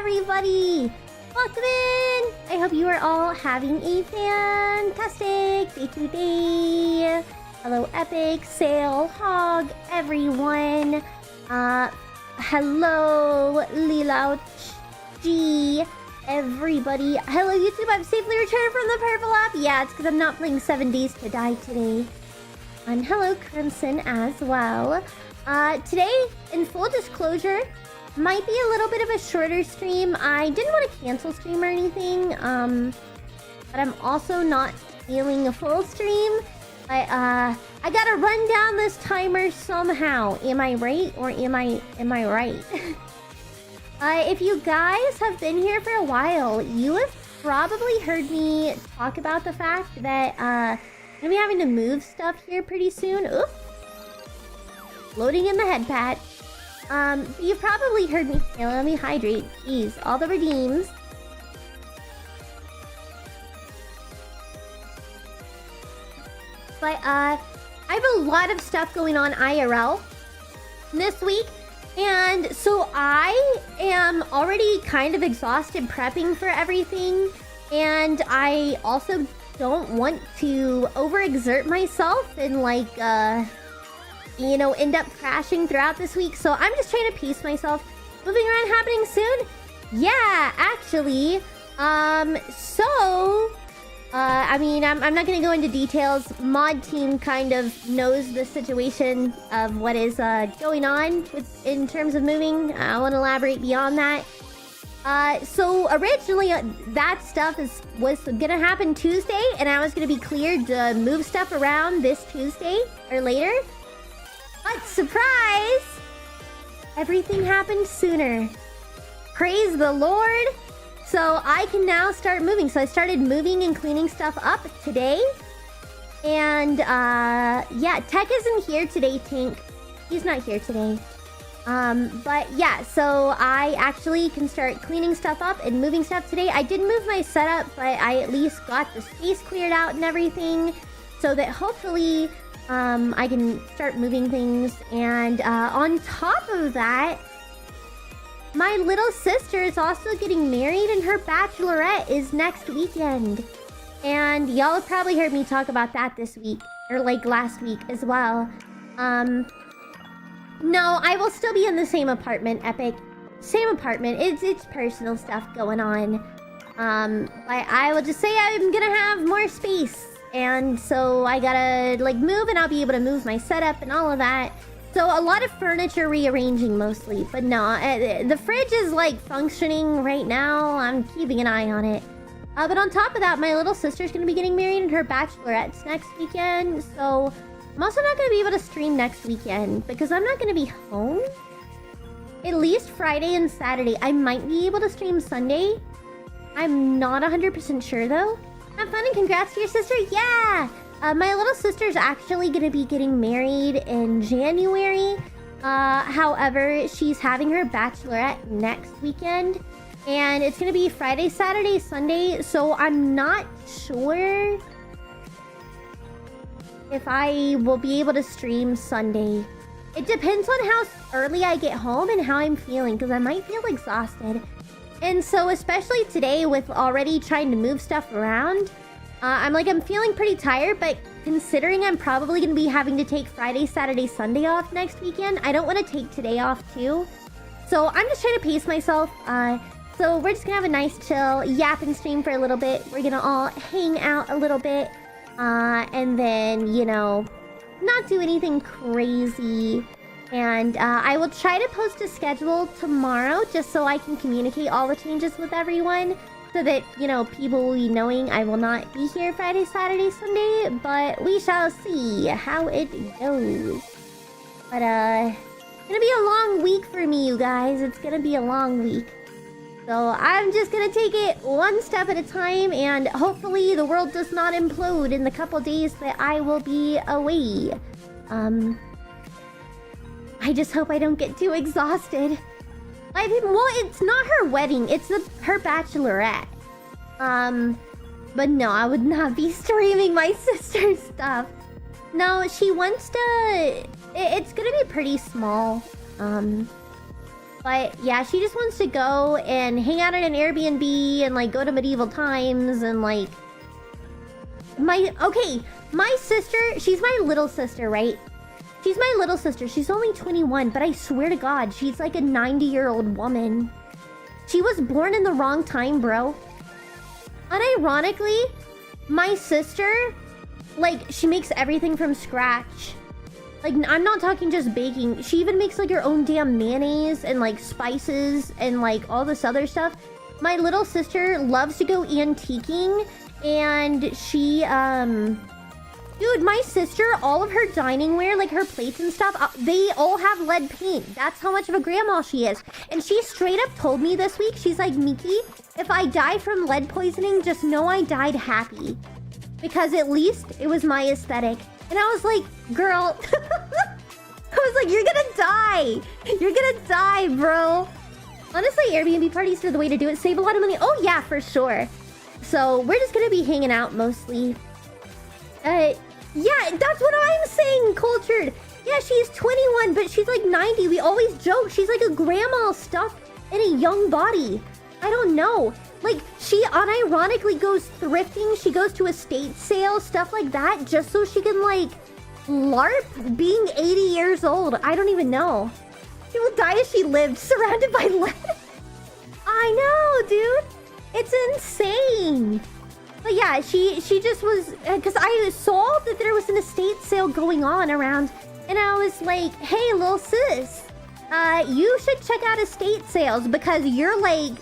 everybody! Welcome in! I hope you are all having a fantastic day today. Hello, Epic, Sail, Hog, everyone. Hello, Lilouch G, everybody. Hello, YouTube. I'm safely returned from the purple app. Yeah, it's because I'm not playing 7 Days to Die today. And hello, Crimson, as well. Today, in full disclosure, might be a little bit of a shorter stream. I didn't want to cancel stream or anything, but I'm also not feeling a full stream. But I gotta run down this timer somehow. Am I right or am I right? If you guys have been here for a while, you have probably heard me talk about the fact that I'm gonna be having to move stuff here pretty soon. Oops. Loading in the head pat. You've probably heard me. Yeah, let me hydrate. Jeez, all the redeems. But I have a lot of stuff going on IRL this week. And so I am already kind of exhausted prepping for everything. And I also don't want to overexert myself and like, you know, end up crashing throughout this week. So I'm just trying to pace myself. Moving around happening soon? Yeah, actually. I mean, I'm not going to go into details. Mod team kind of knows the situation of what is going on in terms of moving. I won't elaborate beyond that. So originally that stuff was gonna happen Tuesday, and I was gonna be cleared to move stuff around this Tuesday or later. But surprise! Everything happened sooner. Praise the Lord! So I can now start moving. So I started moving and cleaning stuff up today. And yeah, Tech isn't here today, Tink. He's not here today. But yeah, so I actually can start cleaning stuff up and moving stuff today. I did move my setup, but I at least got the space cleared out and everything, so that hopefully I can start moving things. And on top of that, my little sister is also getting married, and her bachelorette is next weekend. And y'all have probably heard me talk about that this week, or like last week as well. No, I will still be in the same apartment, Epic. Same apartment. It's personal stuff going on. I will just say I'm gonna have more space. And so I gotta like move, and I'll be able to move my setup and all of that. So a lot of furniture rearranging mostly. But no, the fridge is like functioning right now. I'm keeping an eye on it. But on top of that, my little sister's gonna be getting married, and her bachelorette's next weekend. So I'm also not going to be able to stream next weekend because I'm not going to be home. At least Friday and Saturday. I might be able to stream Sunday. I'm not 100% sure though. Have fun and congrats to your sister. Yeah! My little sister's actually going to be getting married in January. However, she's having her bachelorette next weekend. And it's going to be Friday, Saturday, Sunday. So I'm not sure if I will be able to stream Sunday. It depends on how early I get home and how I'm feeling, because I might feel exhausted. And so especially today with already trying to move stuff around, I'm feeling pretty tired, but considering I'm probably going to be having to take Friday, Saturday, Sunday off next weekend, I don't want to take today off too. So I'm just trying to pace myself. So we're just going to have a nice chill yap and stream for a little bit. We're going to all hang out a little bit. And then, you know, not do anything crazy. And I will try to post a schedule tomorrow just so I can communicate all the changes with everyone, so that, you know, people will be knowing I will not be here Friday, Saturday, Sunday. But we shall see how it goes. But it's gonna be a long week for me, you guys. It's gonna be a long week. So I'm just gonna take it one step at a time, and hopefully the world does not implode in the couple days that I will be away. I just hope I don't get too exhausted. Well, it's not her wedding, it's her bachelorette. But no, I would not be streaming my sister's stuff. No, she wants to... It's gonna be pretty small. But yeah, she just wants to go and hang out at an Airbnb and like go to medieval times and like... My sister, she's my little sister, right? She's my little sister. She's only 21, but I swear to God, she's like a 90-year-old woman. She was born in the wrong time, bro. Unironically, my sister, like, she makes everything from scratch. Like, I'm not talking just baking. She even makes, like, her own damn mayonnaise and, like, spices and, like, all this other stuff. My little sister loves to go antiquing, and she, Dude, my sister, all of her dining ware, like her plates and stuff, they all have lead paint. That's how much of a grandma she is. And she straight up told me this week, she's like, Miki, if I die from lead poisoning, just know I died happy. Because at least it was my aesthetic. And I was like, girl, I was like, you're gonna die. You're gonna die, bro. Honestly, Airbnb parties are the way to do it. Save a lot of money. Oh, yeah, for sure. So we're just gonna be hanging out mostly. Yeah, that's what I'm saying, Cultured. Yeah, she's 21, but she's like 90. We always joke. She's like a grandma stuck in a young body. I don't know. Like, she unironically goes thrifting. She goes to estate sales, stuff like that, just so she can, like, LARP being 80 years old. I don't even know. She will die as she lived, surrounded by lead. I know, dude. It's insane. But yeah, she just was... Because I saw that there was an estate sale going on around. And I was like, hey, little sis. You should check out estate sales because you're like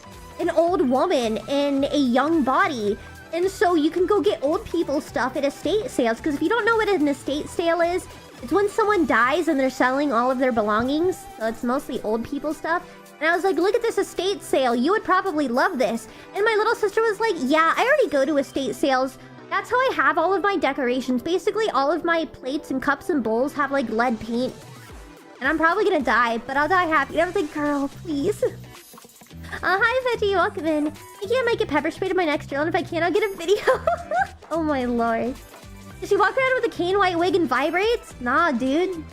an old woman in a young body. And so you can go get old people stuff at estate sales. Because if you don't know what an estate sale is, it's when someone dies and they're selling all of their belongings. So it's mostly old people stuff. And I was like, look at this estate sale. You would probably love this. And my little sister was like, yeah, I already go to estate sales. That's how I have all of my decorations. Basically, all of my plates and cups and bowls have, like, lead paint. And I'm probably gonna die, but I'll die happy. And I was like, girl, please. Hi, Veggie. Welcome in. Thinking I might get pepper sprayed in my next drill, and if I can't, I'll get a video. Oh, my lord. Does she walk around with a cane white wig and vibrates? Nah, dude.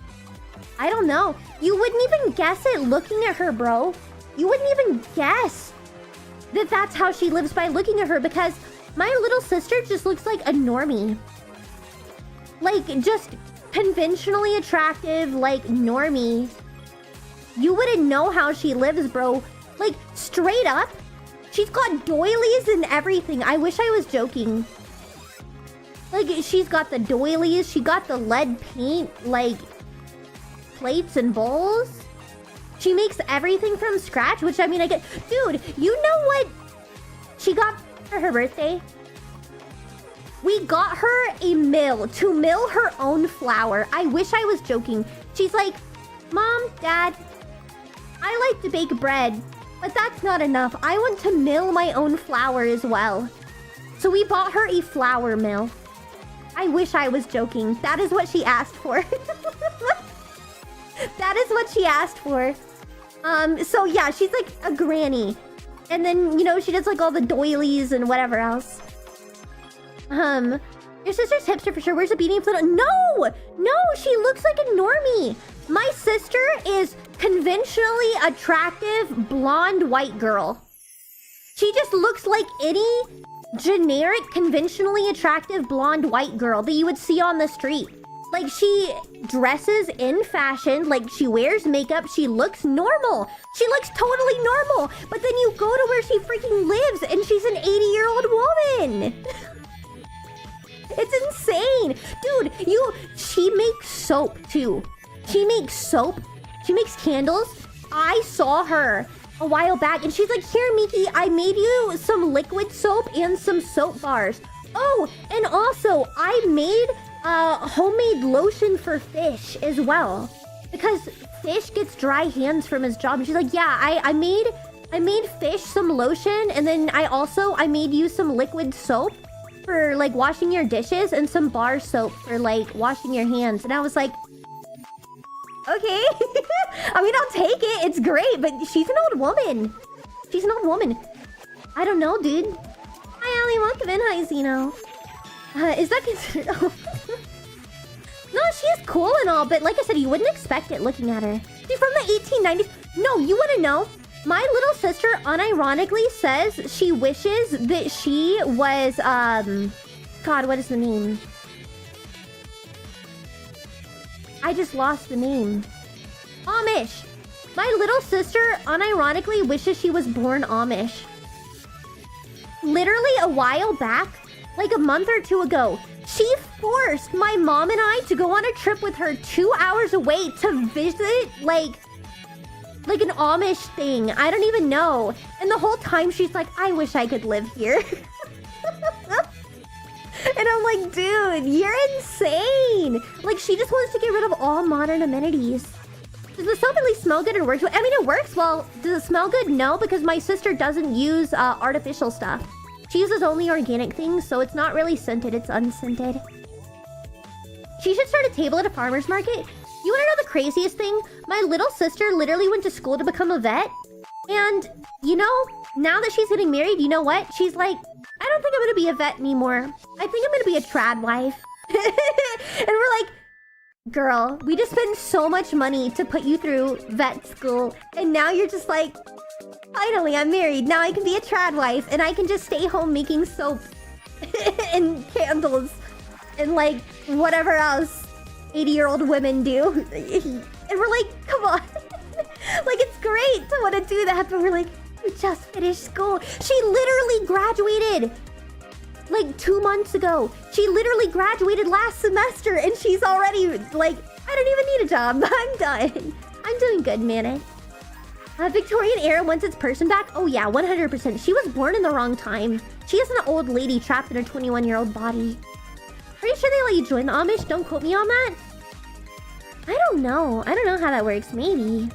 I don't know. You wouldn't even guess it looking at her, bro. You wouldn't even guess that that's how she lives by looking at her because my little sister just looks like a normie. Like, just conventionally attractive, like, normie. You wouldn't know how she lives, bro. Like, straight up, she's got doilies and everything. I wish I was joking. Like, she's got the doilies, she got the lead paint, like... plates and bowls. She makes everything from scratch, which I mean, I get... Dude, you know what she got for her birthday? We got her a mill to mill her own flour. I wish I was joking. She's like, Mom, Dad, I like to bake bread, but that's not enough. I want to mill my own flour as well. So we bought her a flour mill. I wish I was joking. That is what she asked for. That is what she asked for. So yeah, she's like a granny. And then, you know, she does like all the doilies and whatever else. Your sister's hipster for sure. Where's the beanie flute? No! No, she looks like a normie. My sister is conventionally attractive, blonde, white girl. She just looks like any generic, conventionally attractive, blonde, white girl that you would see on the street. Like, she dresses in fashion, like, she wears makeup, she looks normal. She looks totally normal. But then you go to where she freaking lives, and she's an 80-year-old woman. It's insane. Dude, she makes soap, too. She makes soap. She makes candles. I saw her a while back, and she's like, here, Miki, I made you some liquid soap and some soap bars. Oh, and also, I made... homemade lotion for fish as well. Because fish gets dry hands from his job. And she's like, yeah, I made fish some lotion. And then I made you some liquid soap for like washing your dishes and some bar soap for like washing your hands. And I was like, okay. I mean, I'll take it. It's great. But she's an old woman. She's an old woman. I don't know, dude. Hi, Ali. Welcome in. Hi, Zeno. Is that considered... No, she is cool and all, but like I said, you wouldn't expect it looking at her. She's from the 1890s. No, you want to know? My little sister unironically says she wishes that she was, God, what is the name? I just lost the name. Amish. My little sister unironically wishes she was born Amish. Literally a while back, like a month or two ago, she forced my mom and I to go on a trip with her 2 hours away to visit, like an Amish thing. I don't even know. And the whole time she's like, I wish I could live here. And I'm like, dude, you're insane. Like, she just wants to get rid of all modern amenities. Does the soap at least smell good and works? I mean, it works well. Does it smell good? No, because my sister doesn't use artificial stuff. She uses only organic things, so it's not really scented. It's unscented. She should start a table at a farmer's market. You want to know the craziest thing? My little sister literally went to school to become a vet. And, you know, now that she's getting married, you know what? She's like, I don't think I'm going to be a vet anymore. I think I'm going to be a trad wife. And we're like, girl, we just spent so much money to put you through vet school. And now you're just like, finally, I'm married. Now I can be a trad wife. And I can just stay home making soap and candles and like whatever else 80-year-old women do. And we're like, come on. Like, it's great to want to do that, but we're like, you just finished school. She literally graduated like 2 months ago. She literally graduated last semester and she's already like, I don't even need a job. I'm done. I'm doing good, man. Victorian era wants its person back. Oh yeah, 100%. She was born in the wrong time. She is an old lady trapped in a 21-year-old body. Pretty sure they let you join the Amish. Don't quote me on that. I don't know. I don't know how that works. Maybe.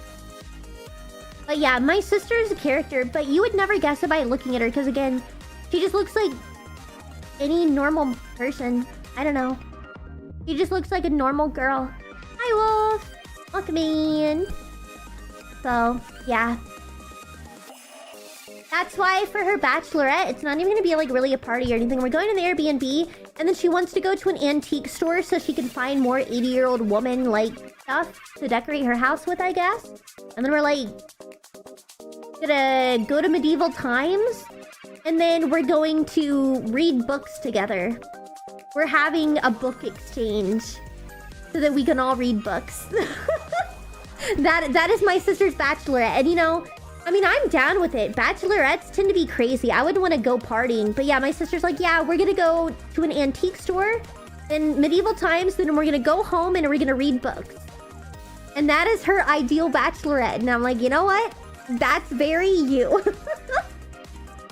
But yeah, my sister is a character, but you would never guess it by looking at her, because again, she just looks like any normal person. I don't know. She just looks like a normal girl. Hi, Wolf. Welcome in. So, yeah. That's why for her bachelorette, it's not even going to be like really a party or anything. We're going to the Airbnb, and then she wants to go to an antique store so she can find more 80-year-old woman like stuff to decorate her house with, I guess. And then we're like gonna go to medieval times, and then we're going to read books together. We're having a book exchange so that we can all read books. That is my sister's bachelorette, and you know, I mean, I'm down with it. Bachelorettes tend to be crazy. I wouldn't want to go partying. But yeah, my sister's like, yeah, we're going to go to an antique store in medieval times. Then we're going to go home and we're going to read books. And that is her ideal bachelorette. And I'm like, you know what? That's very you.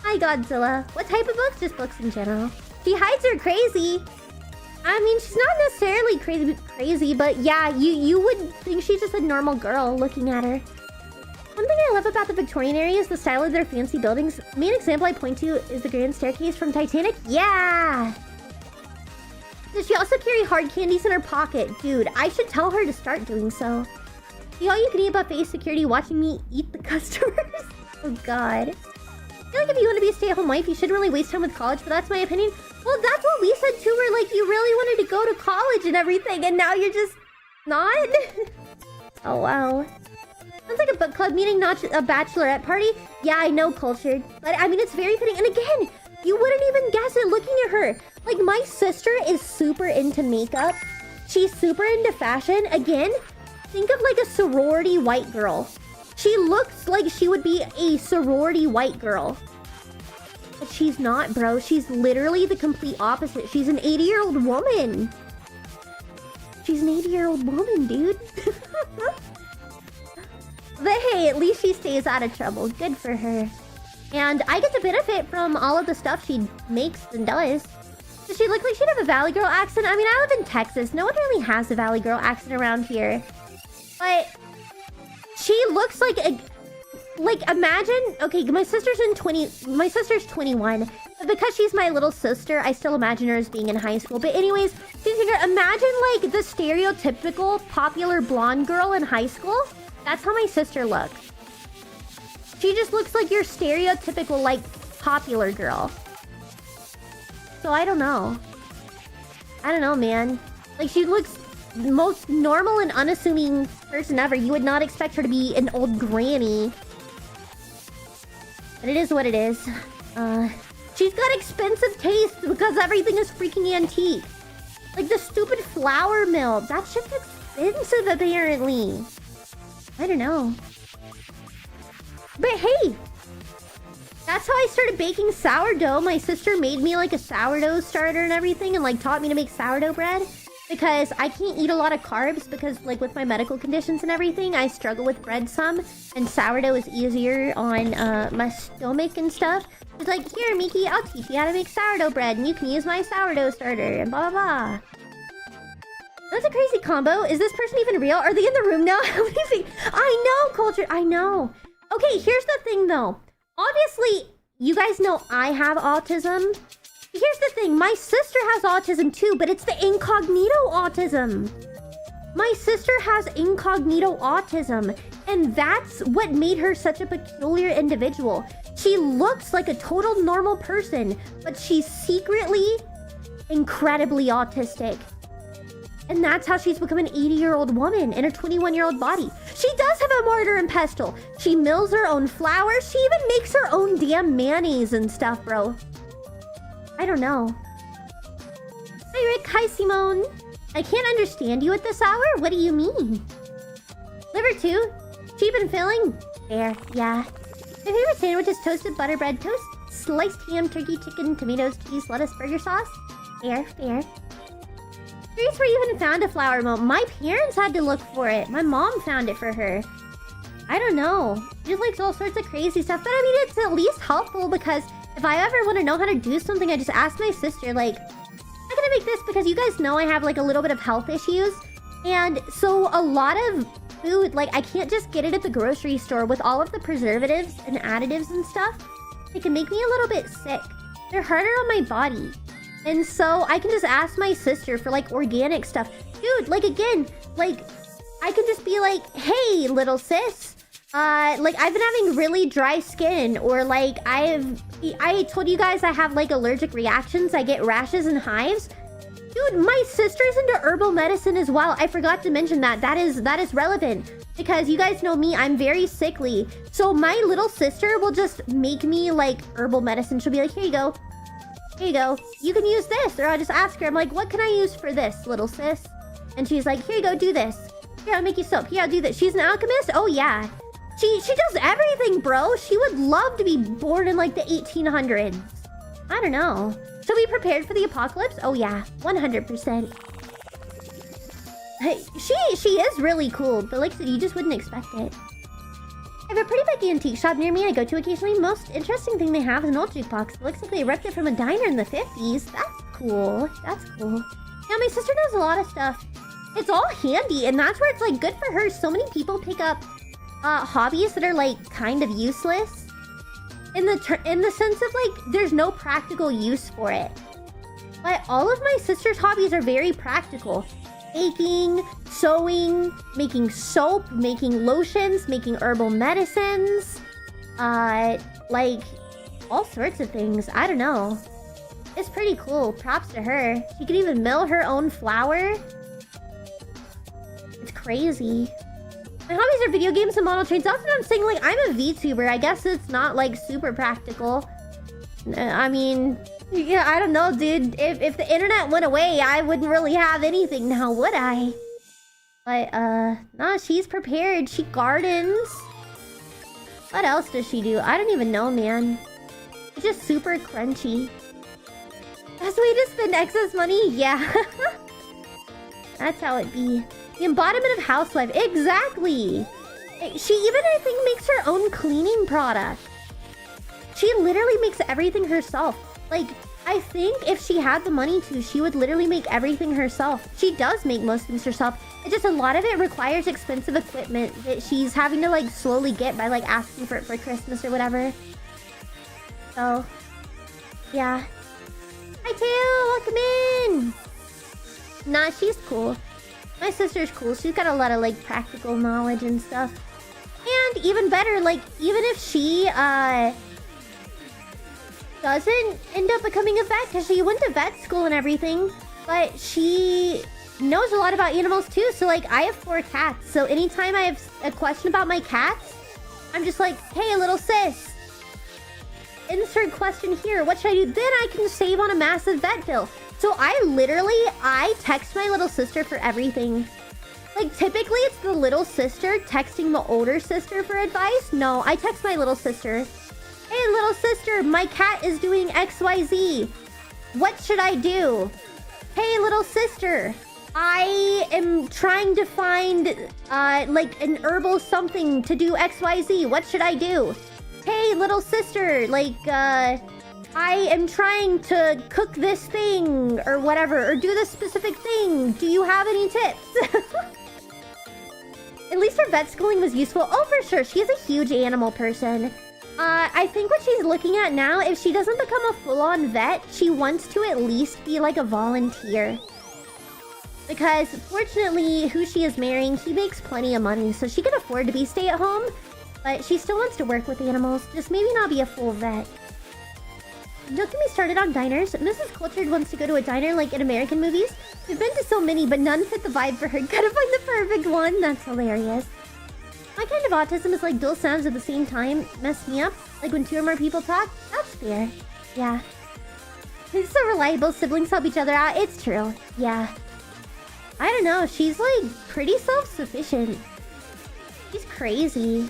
Hi, Godzilla. What type of books? Just books in general. She hides her crazy. I mean, she's not necessarily crazy, but yeah, you would think she's just a normal girl looking at her. One thing I love about the Victorian area is the style of their fancy buildings. Main example I point to is the grand staircase from Titanic. Yeah! Does she also carry hard candies in her pocket? Dude, I should tell her to start doing so. The all-you-can-eat buffet security watching me eat the customers. Oh god. I feel like if you want to be a stay-at-home wife, you shouldn't really waste time with college, but that's my opinion. Well, that's what we said too. We're like, you really wanted to go to college and everything, and now you're just not? Oh wow. Sounds like a book club meeting, not a bachelorette party. Yeah, I know, cultured. But I mean, it's very fitting. And again, you wouldn't even guess it looking at her. Like, my sister is super into makeup. She's super into fashion. Again, think of like a sorority white girl. She looks like she would be a sorority white girl. But she's not, bro. She's literally the complete opposite. She's an 80-year-old woman. She's an 80-year-old woman, dude. But hey, at least she stays out of trouble. Good for her. And I get to benefit from all of the stuff she makes and does. Does she look like she'd have a Valley Girl accent? I mean, I live in Texas. No one really has a Valley Girl accent around here. But she looks like a... Like, imagine... Okay, my sister's 21. But because she's my little sister, I still imagine her as being in high school. But anyways, imagine like the stereotypical popular blonde girl in high school. That's how my sister looks. She just looks like your stereotypical, like, popular girl. So I don't know. I don't know, man. Like, she looks most normal and unassuming person ever. You would not expect her to be an old granny. But it is what it is. She's got expensive taste because everything is freaking antique. Like the stupid flour mill. That shit's expensive apparently. I don't know. But hey! That's how I started baking sourdough. My sister made me like a sourdough starter and everything and like taught me to make sourdough bread. Because I can't eat a lot of carbs because like with my medical conditions and everything, I struggle with bread some. And sourdough is easier on my stomach and stuff. It's like, here Miki, I'll teach you how to make sourdough bread and you can use my sourdough starter and blah blah blah. That's a crazy combo. Is this person even real? Are they in the room now? What do you think? I know, Culture. I know. Okay, here's the thing though. Obviously, you guys know I have autism. Here's the thing, my sister has autism too, but it's the incognito autism. My sister has incognito autism, and that's what made her such a peculiar individual. She looks like a total normal person, but she's secretly incredibly autistic. And that's how she's become an 80-year-old woman in a 21-year-old body. She does have a mortar and pestle. She mills her own flour. She even makes her own damn mayonnaise and stuff, bro. I don't know. Hi, Rick. Hi, Simone. I can't understand you at this hour. What do you mean? Liver too? Cheap and filling? Fair, yeah. My favorite sandwich is toasted butter bread, toast, sliced ham, turkey, chicken, tomatoes, cheese, lettuce, burger sauce. Fair, fair. Curious where you even found a flour mill. My parents had to look for it. My mom found it for her. I don't know. She just likes all sorts of crazy stuff. But I mean, it's at least helpful because if I ever want to know how to do something, I just ask my sister, like, I'm gonna make this because you guys know I have like a little bit of health issues. And so a lot of food, like I can't just get it at the grocery store with all of the preservatives and additives and stuff. It can make me a little bit sick. They're harder on my body. And so I can just ask my sister for like organic stuff. Dude, like again, like I can just be like, hey, little sis. Like I've been having really dry skin, or like I told you guys I have like allergic reactions. I get rashes and hives. Dude, my sister's into herbal medicine as well. I forgot to mention that. That is relevant because you guys know me. I'm very sickly. So my little sister will just make me like herbal medicine. She'll be like, here you go. Here you go. You can use this. Or I'll just ask her. I'm like, what can I use for this, little sis? And she's like, here you go. Do this. Here, I'll make you soap. Here, I'll do this. She's an alchemist? Oh, yeah. She does everything, bro. She would love to be born in like the 1800s. I don't know. She'll be prepared for the apocalypse? Oh yeah, 100%. Hey, she is really cool, but like I said, you just wouldn't expect it. I have a pretty big antique shop near me I go to occasionally. Most interesting thing they have is an old jukebox. It looks like they ripped it from a diner in the 50s. That's cool. That's cool. Yeah, my sister knows a lot of stuff. It's all handy, and that's where it's like good for her. So many people pick up hobbies that are like kind of useless in the sense of like there's no practical use for it. But all of my sister's hobbies are very practical. Baking, sewing, making soap, making lotions, making herbal medicines, like all sorts of things. I don't know. It's pretty cool. Props to her. She could even mill her own flour. It's crazy. My hobbies are video games and model trains. That's what I'm saying. Like, I'm a VTuber. I guess it's not, like, super practical. I mean, yeah, I don't know, dude. If the internet went away, I wouldn't really have anything now, would I? But, nah, she's prepared. She gardens. What else does she do? I don't even know, man. It's just super crunchy. Best way to spend excess money? Yeah. That's how it be. The embodiment of housewife. Exactly. She even, I think, makes her own cleaning product. She literally makes everything herself. Like, I think if she had the money to, she would literally make everything herself. She does make most things herself. It's just a lot of it requires expensive equipment that she's having to, like, slowly get by, like, asking for it for Christmas or whatever. So, yeah. Hi, Tail! Welcome in! Nah, she's cool. My sister's cool. She's got a lot of, like, practical knowledge and stuff. And even better, like, even if she, doesn't end up becoming a vet, because she went to vet school and everything, but she knows a lot about animals too. So like, I have 4 cats. So anytime I have a question about my cats, I'm just like, hey, little sis, insert question here. What should I do? Then I can save on a massive vet bill. So I text my little sister for everything. Like, typically it's the little sister texting the older sister for advice. No, I text my little sister. Hey, little sister, my cat is doing XYZ. What should I do? Hey, little sister, I am trying to find, like, an herbal something to do XYZ. What should I do? Hey, little sister, like, I am trying to cook this thing or whatever, or do this specific thing. Do you have any tips? At least her vet schooling was useful. Oh, for sure. She is a huge animal person. I think what she's looking at now, if she doesn't become a full-on vet, she wants to at least be like a volunteer. Because, fortunately, who she is marrying, he makes plenty of money, so she can afford to be stay-at-home. But she still wants to work with animals, just maybe not be a full vet. Don't get me started on diners. Mrs. Cultured wants to go to a diner like in American movies. We've been to so many, but none fit the vibe for her. Gotta find the perfect one. That's hilarious. My kind of autism is like dual sounds at the same time. Mess me up. Like when 2 or more people talk. That's fair. Yeah. It's so reliable. Siblings help each other out. It's true. Yeah. I don't know. She's like pretty self-sufficient. She's crazy.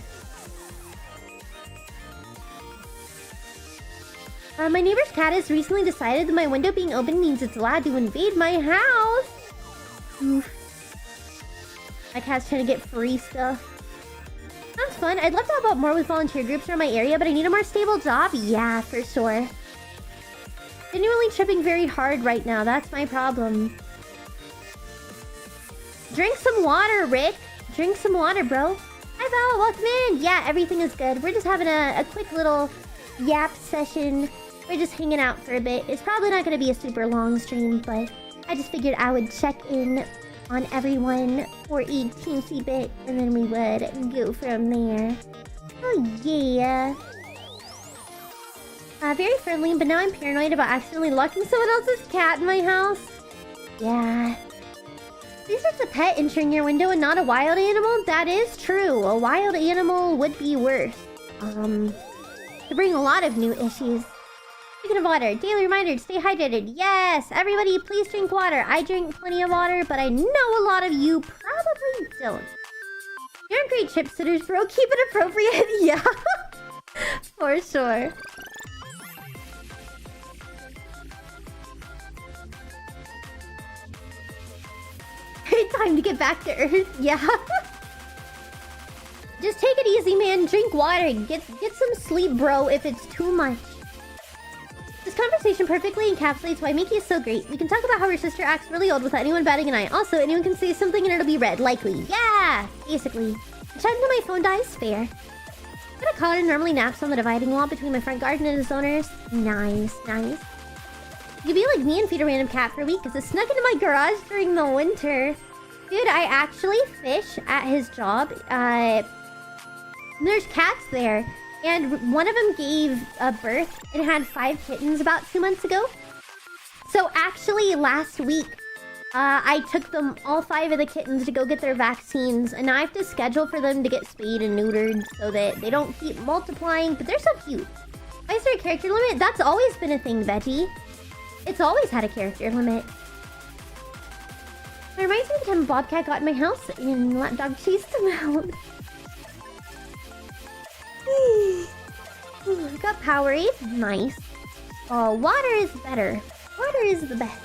My neighbor's cat has recently decided that my window being open means it's allowed to invade my house. Oof. My cat's trying to get free stuff. Sounds fun. I'd love to help out more with volunteer groups around my area, but I need a more stable job. Yeah, for sure. Genuinely tripping very hard right now. That's my problem. Drink some water, Rick. Drink some water, bro. Hi, Val. Welcome in. Yeah, everything is good. We're just having a quick little yap session. We're just hanging out for a bit. It's probably not going to be a super long stream, but I just figured I would check in on everyone for a teensy bit, and then we would go from there. Oh, yeah. Very friendly, but now I'm paranoid about accidentally locking someone else's cat in my house. Yeah. At least it's a pet entering your window and not a wild animal. That is true. A wild animal would be worse. To bring a lot of new issues. Speaking of water, daily reminder to stay hydrated. Yes, everybody please drink water. I drink plenty of water, but I know a lot of you probably don't. You're great chip sitters, bro. Keep it appropriate. Yeah. For sure. Great time to get back to Earth. Yeah. Just take it easy, man. Drink water. Get some sleep, bro, if it's too much. This conversation perfectly encapsulates why Miki is so great. We can talk about how her sister acts really old without anyone batting an eye. Also, anyone can say something and it'll be read. Likely. Yeah! Basically. The chime until my phone dies. Fair. Got a collar normally naps on the dividing wall between my front garden and its owners. Nice, nice. You'd be like me and feed a random cat for a week because it snuck into my garage during the winter. Dude, I actually fish at his job. There's cats there. And one of them gave birth and had 5 kittens about 2 months ago. So actually last week, I took them, all 5 of the kittens, to go get their vaccines. And now I have to schedule for them to get spayed and neutered so that they don't keep multiplying. But they're so cute. Why is there a character limit? That's always been a thing, Veggie. It's always had a character limit. It reminds me of the time a bobcat got in my house and lapdog chased him out. Got Powerade. Nice. Oh, water is better. Water is the best.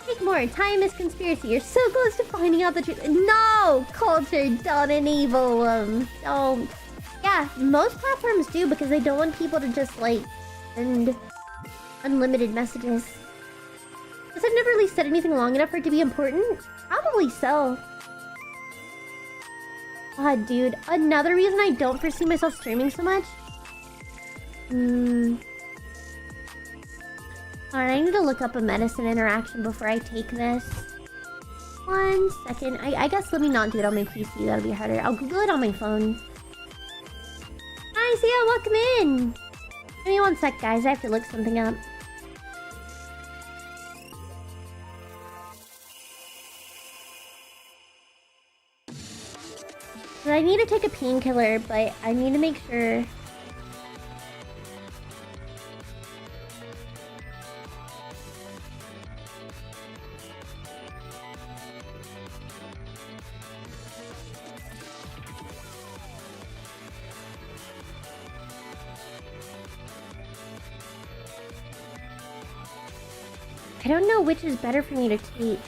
Take more. Time is conspiracy. You're so close to finding out the truth. No! Culture, don't enable them. Don't. Yeah, most platforms do because they don't want people to just, like, send unlimited messages. Because I've never really said anything long enough for it to be important. Probably so. Ah, dude. Another reason I don't foresee myself streaming so much. Alright, I need to look up a medicine interaction before I take this. 1 second. I guess let me not do it on my PC. That'll be harder. I'll Google it on my phone. Hi, Sia. Welcome in. Give me 1 sec, guys. I have to look something up. But I need to take a painkiller, but I need to make sure... I don't know which is better for me to take.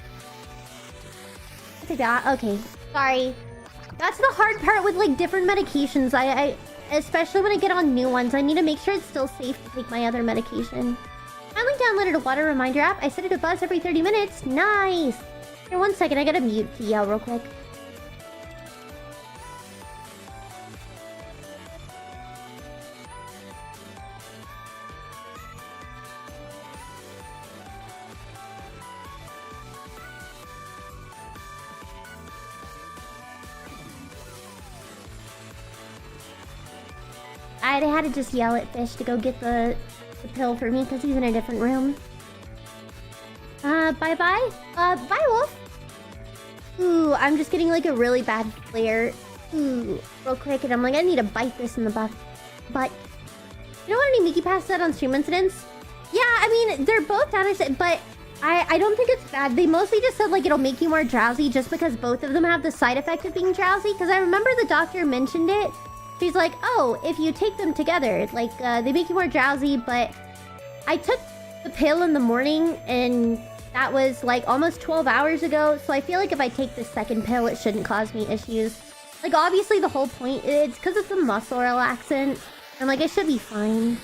I think that. Okay. Sorry. That's the hard part with like different medications. I especially when I get on new ones, I need to make sure it's still safe to take my other medication. Finally downloaded a water reminder app. I set it to buzz every 30 minutes. Nice. Here, 1 second. I gotta mute to yell real quick. I had to just yell at Fish to go get the pill for me because he's in a different room. Bye-bye. Bye, Wolf. Ooh, I'm just getting like a really bad flare. Ooh, real quick, and I'm like, I need to bite this in the butt. But, you know what any Miki Pass said on stream incidents? Yeah, I mean, they're both down, but I don't think it's bad. They mostly just said like it'll make you more drowsy just because both of them have the side effect of being drowsy. Because I remember the doctor mentioned it. She's like, oh, if you take them together, like, they make you more drowsy, but I took the pill in the morning, and that was, like, almost 12 hours ago, so I feel like if I take the second pill, it shouldn't cause me issues. Like, obviously, the whole point, it's because it's a muscle relaxant, and, like, it should be fine.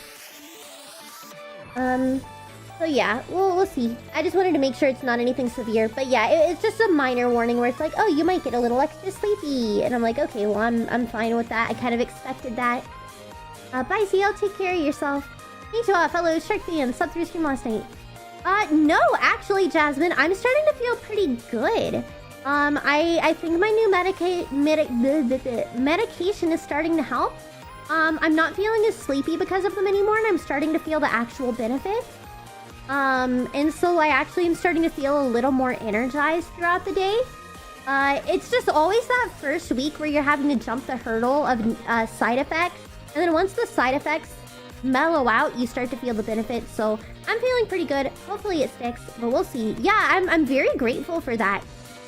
So yeah, we'll see. I just wanted to make sure it's not anything severe. But yeah, it's just a minor warning where it's like, oh, you might get a little extra sleepy. And I'm like, okay, well, I'm fine with that. I kind of expected that. Bye, CL. Take care of yourself. Me too, fellow Shark fan. Slept through stream last night. No, actually, Jasmine, I'm starting to feel pretty good. I think my new medication is starting to help. I'm not feeling as sleepy because of them anymore, and I'm starting to feel the actual benefits. And so I actually am starting to feel a little more energized throughout the day. It's just always that first week where you're having to jump the hurdle of side effects. And then once the side effects mellow out, you start to feel the benefits. So I'm feeling pretty good. Hopefully it sticks, but we'll see. Yeah, I'm very grateful for that.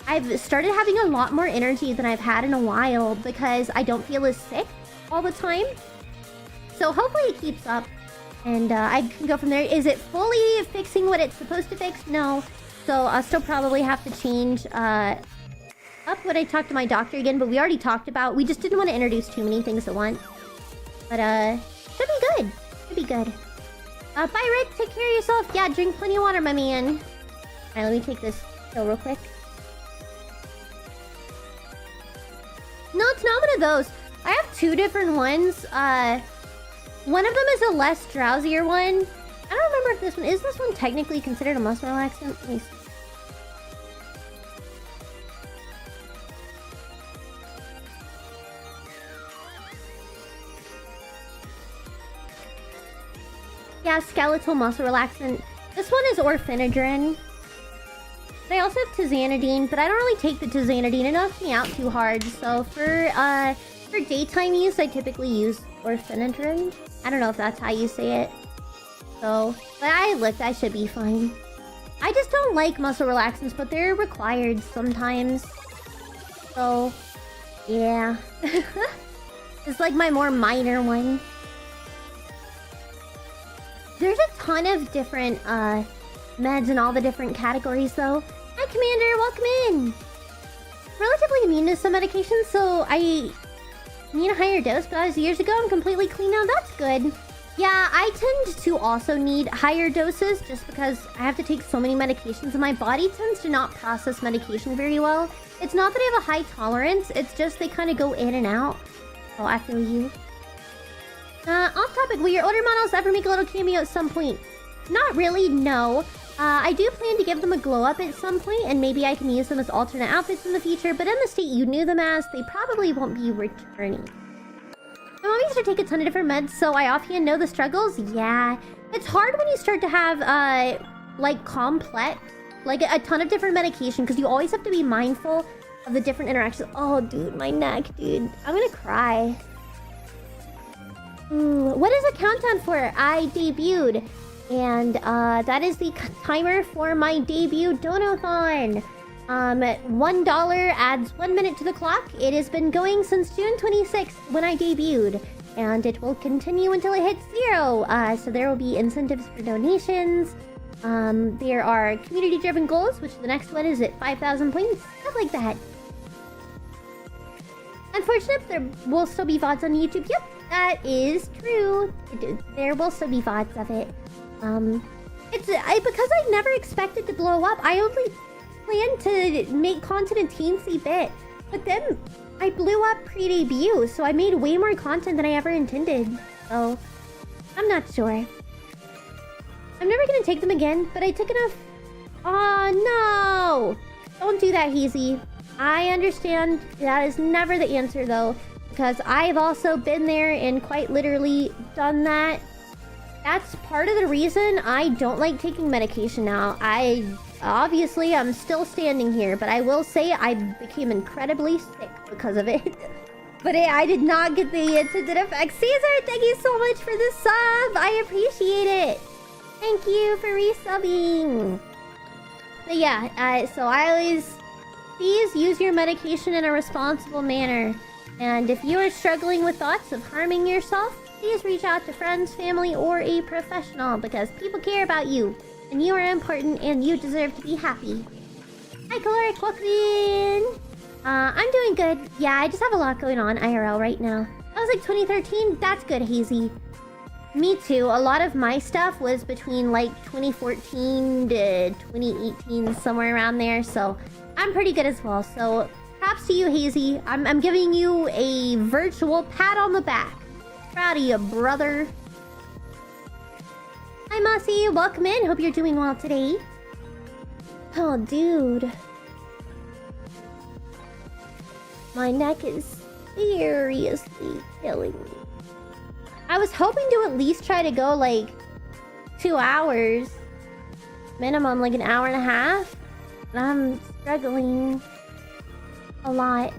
I've started having a lot more energy than I've had in a while because I don't feel as sick all the time. So hopefully it keeps up. And I can go from there. Is it fully fixing what it's supposed to fix? No. So I'll still probably have to change up when I talk to my doctor again. But we already talked about... We just didn't want to introduce too many things at once. But should be good. Should be good. Bye, Rick. Take care of yourself. Yeah, drink plenty of water, my man. Alright, let me take this pill real quick. No, it's not one of those. I have two different ones. One of them is a less drowsier one. I don't remember if this one... Is this one technically considered a muscle relaxant? Let me see. Yeah, skeletal muscle relaxant. This one is orphanadrin. I also have tizanidine, but I don't really take the tizanidine. It knocks me out too hard. So for daytime use, I typically use orphanadrin. I don't know if that's how you say it. So, but I should be fine. I just don't like muscle relaxants, but they're required sometimes. So, yeah. It's like my more minor one. There's a ton of different meds in all the different categories, though. Hi, Commander. Welcome in. Relatively immune to some medications, so I need a higher dose, but that was years ago. I'm completely clean now. That's good. Yeah, I tend to also need higher doses just because I have to take so many medications and my body tends to not process medication very well. It's not that I have a high tolerance, it's just they kind of go in and out. Oh, I feel you. Off topic, will your older models ever make a little cameo at some point? Not really, no. I do plan to give them a glow up at some point, and maybe I can use them as alternate outfits in the future, but in the state you knew them as, they probably won't be returning. My mom used to take a ton of different meds, so I offhand know the struggles. Yeah. It's hard when you start to have, like, complex, like, a ton of different medication, because you always have to be mindful of the different interactions. Oh, dude, my neck, dude. I'm gonna cry. What is the countdown for? I debuted. And that is the timer for my debut Donathon. $1 adds 1 minute to the clock. It has been going since June 26th when I debuted. And it will continue until it hits 0. So there will be incentives for donations. There are community-driven goals, which the next one is at 5,000 points. Stuff like that. Unfortunately, there will still be VODs on YouTube. Yep, that is true. There will still be VODs of it. Because I never expected to blow up. I only planned to make content in teensy bit. But then I blew up pre-debut, so I made way more content than I ever intended. So, I'm not sure. I'm never gonna take them again, but I took enough... Oh, no! Don't do that, Hazy. I understand that is never the answer, though. Because I've also been there and quite literally done that. That's part of the reason I don't like taking medication now. Obviously, I'm still standing here, but I will say I became incredibly sick because of it. But I did not get the intended effects. Caesar, thank you so much for the sub. I appreciate it. Thank you for resubbing. But yeah, so I always... Please use your medication in a responsible manner. And if you are struggling with thoughts of harming yourself, please reach out to friends, family, or a professional because people care about you. And you are important and you deserve to be happy. Hi, Caloric, welcome in. I'm doing good. Yeah, I just have a lot going on IRL right now. That was like 2013. That's good, Hazy. Me too. A lot of my stuff was between like 2014 to 2018, somewhere around there. So I'm pretty good as well. So props to you, Hazy. I'm giving you a virtual pat on the back. Proud of you, brother. Hi, Mossy. Welcome in. Hope you're doing well today. Oh, dude. My neck is seriously killing me. I was hoping to at least try to go like 2 hours. Minimum like an hour and a half. But I'm struggling a lot.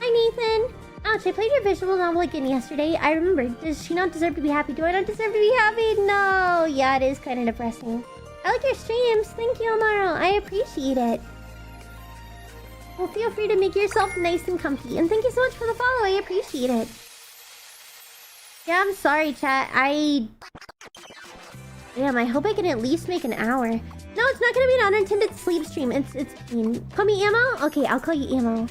Hi, Nathan. Ouch, I played your visual novel again yesterday. I remember. Does she not deserve to be happy? Do I not deserve to be happy? No. Yeah, it is kind of depressing. I like your streams. Thank you, Amaro. I appreciate it. Well, feel free to make yourself nice and comfy. And thank you so much for the follow. I appreciate it. Yeah, I'm sorry, chat. Damn, I hope I can at least make an hour. No, it's not gonna be an unintended sleep stream. It's call me Ammo? Okay, I'll call you Ammo.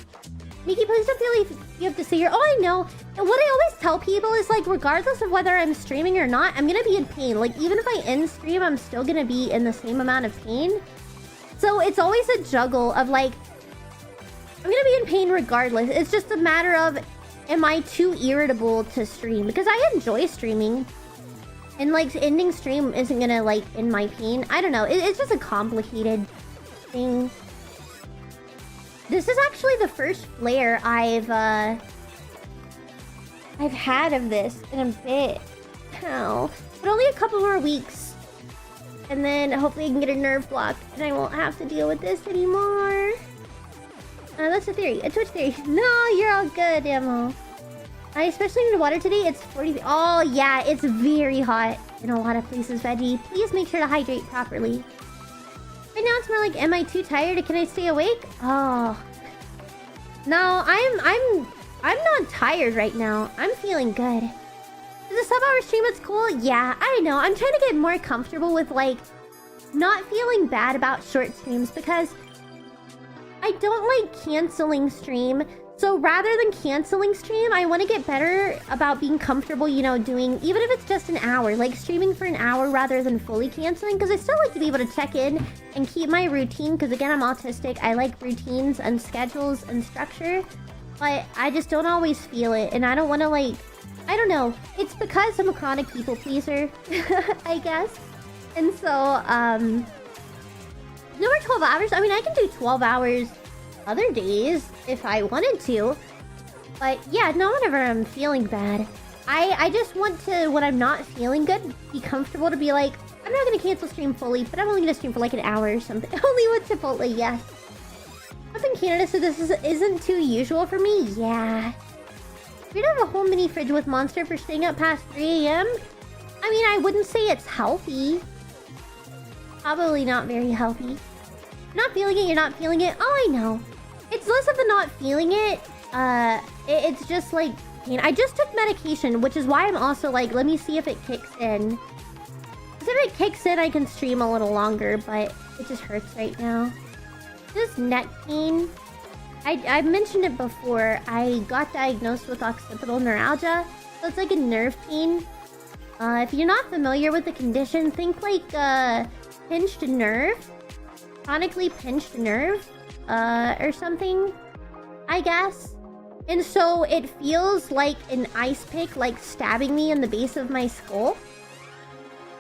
Miki, please don't feel like you have to say your... Oh, I know. And what I always tell people is, like, regardless of whether I'm streaming or not, I'm gonna be in pain. Like, even if I end stream, I'm still gonna be in the same amount of pain. So it's always a juggle of, like... I'm gonna be in pain regardless. It's just a matter of... Am I too irritable to stream? Because I enjoy streaming. And, like, ending stream isn't gonna, like, end my pain. I don't know. It's just a complicated thing. This is actually the first flare I've had of this in a bit. Ow. But only a couple more weeks. And then hopefully I can get a nerve block and I won't have to deal with this anymore. That's a theory. A Twitch theory. No, you're all good, Ammo. I especially need water today. It's 40... Oh, yeah. It's very hot in a lot of places, Veggie. Please make sure to hydrate properly. Right now it's more like, am I too tired? Can I stay awake? Oh. No, I'm not tired right now. I'm feeling good. Is a sub-hour stream that's cool? Yeah, I know. I'm trying to get more comfortable with, like, not feeling bad about short streams because I don't like canceling stream. So rather than canceling stream, I want to get better about being comfortable, you know, doing, even if it's just an hour, like streaming for an hour rather than fully canceling. Because I still like to be able to check in and keep my routine. Because again, I'm autistic. I like routines and schedules and structure. But I just don't always feel it. And I don't want to, like, I don't know. It's because I'm a chronic people pleaser, I guess. And so, no more 12 hours. I mean, I can do 12 hours other days if I wanted to, but yeah, not whenever I'm feeling bad. I just want to, when I'm not feeling good, be comfortable to be like, I'm not gonna cancel stream fully, but I'm only gonna stream for like an hour or something. Only with Chipotle, yes. What in Canada said this isn't too usual for me. Yeah. We'd have a whole mini fridge with Monster for staying up past 3 a.m. I mean, I wouldn't say it's healthy. Probably not very healthy. Not feeling it, you're not feeling it. Oh, I know. It's less of the not feeling it. It's just like pain. I just took medication, which is why I'm also like, let me see if it kicks in. Because if it kicks in, I can stream a little longer, but it just hurts right now. This neck pain. I've mentioned it before. I got diagnosed with occipital neuralgia. So it's like a nerve pain. If you're not familiar with the condition, think like pinched nerve. Chronically pinched nerve. Or something, I guess. And so it feels like an ice pick, like stabbing me in the base of my skull.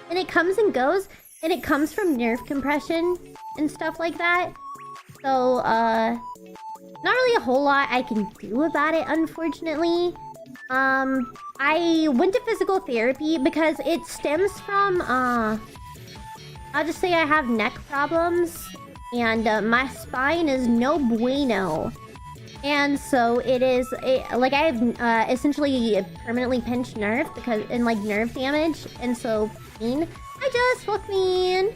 And it comes and goes, and it comes from nerve compression and stuff like that. So, not really a whole lot I can do about it, unfortunately. I went to physical therapy because it stems from, I'll just say I have neck problems. And my spine is no bueno. And so it is, like I have essentially a permanently pinched nerve and like nerve damage. And so pain. I just fucked me in.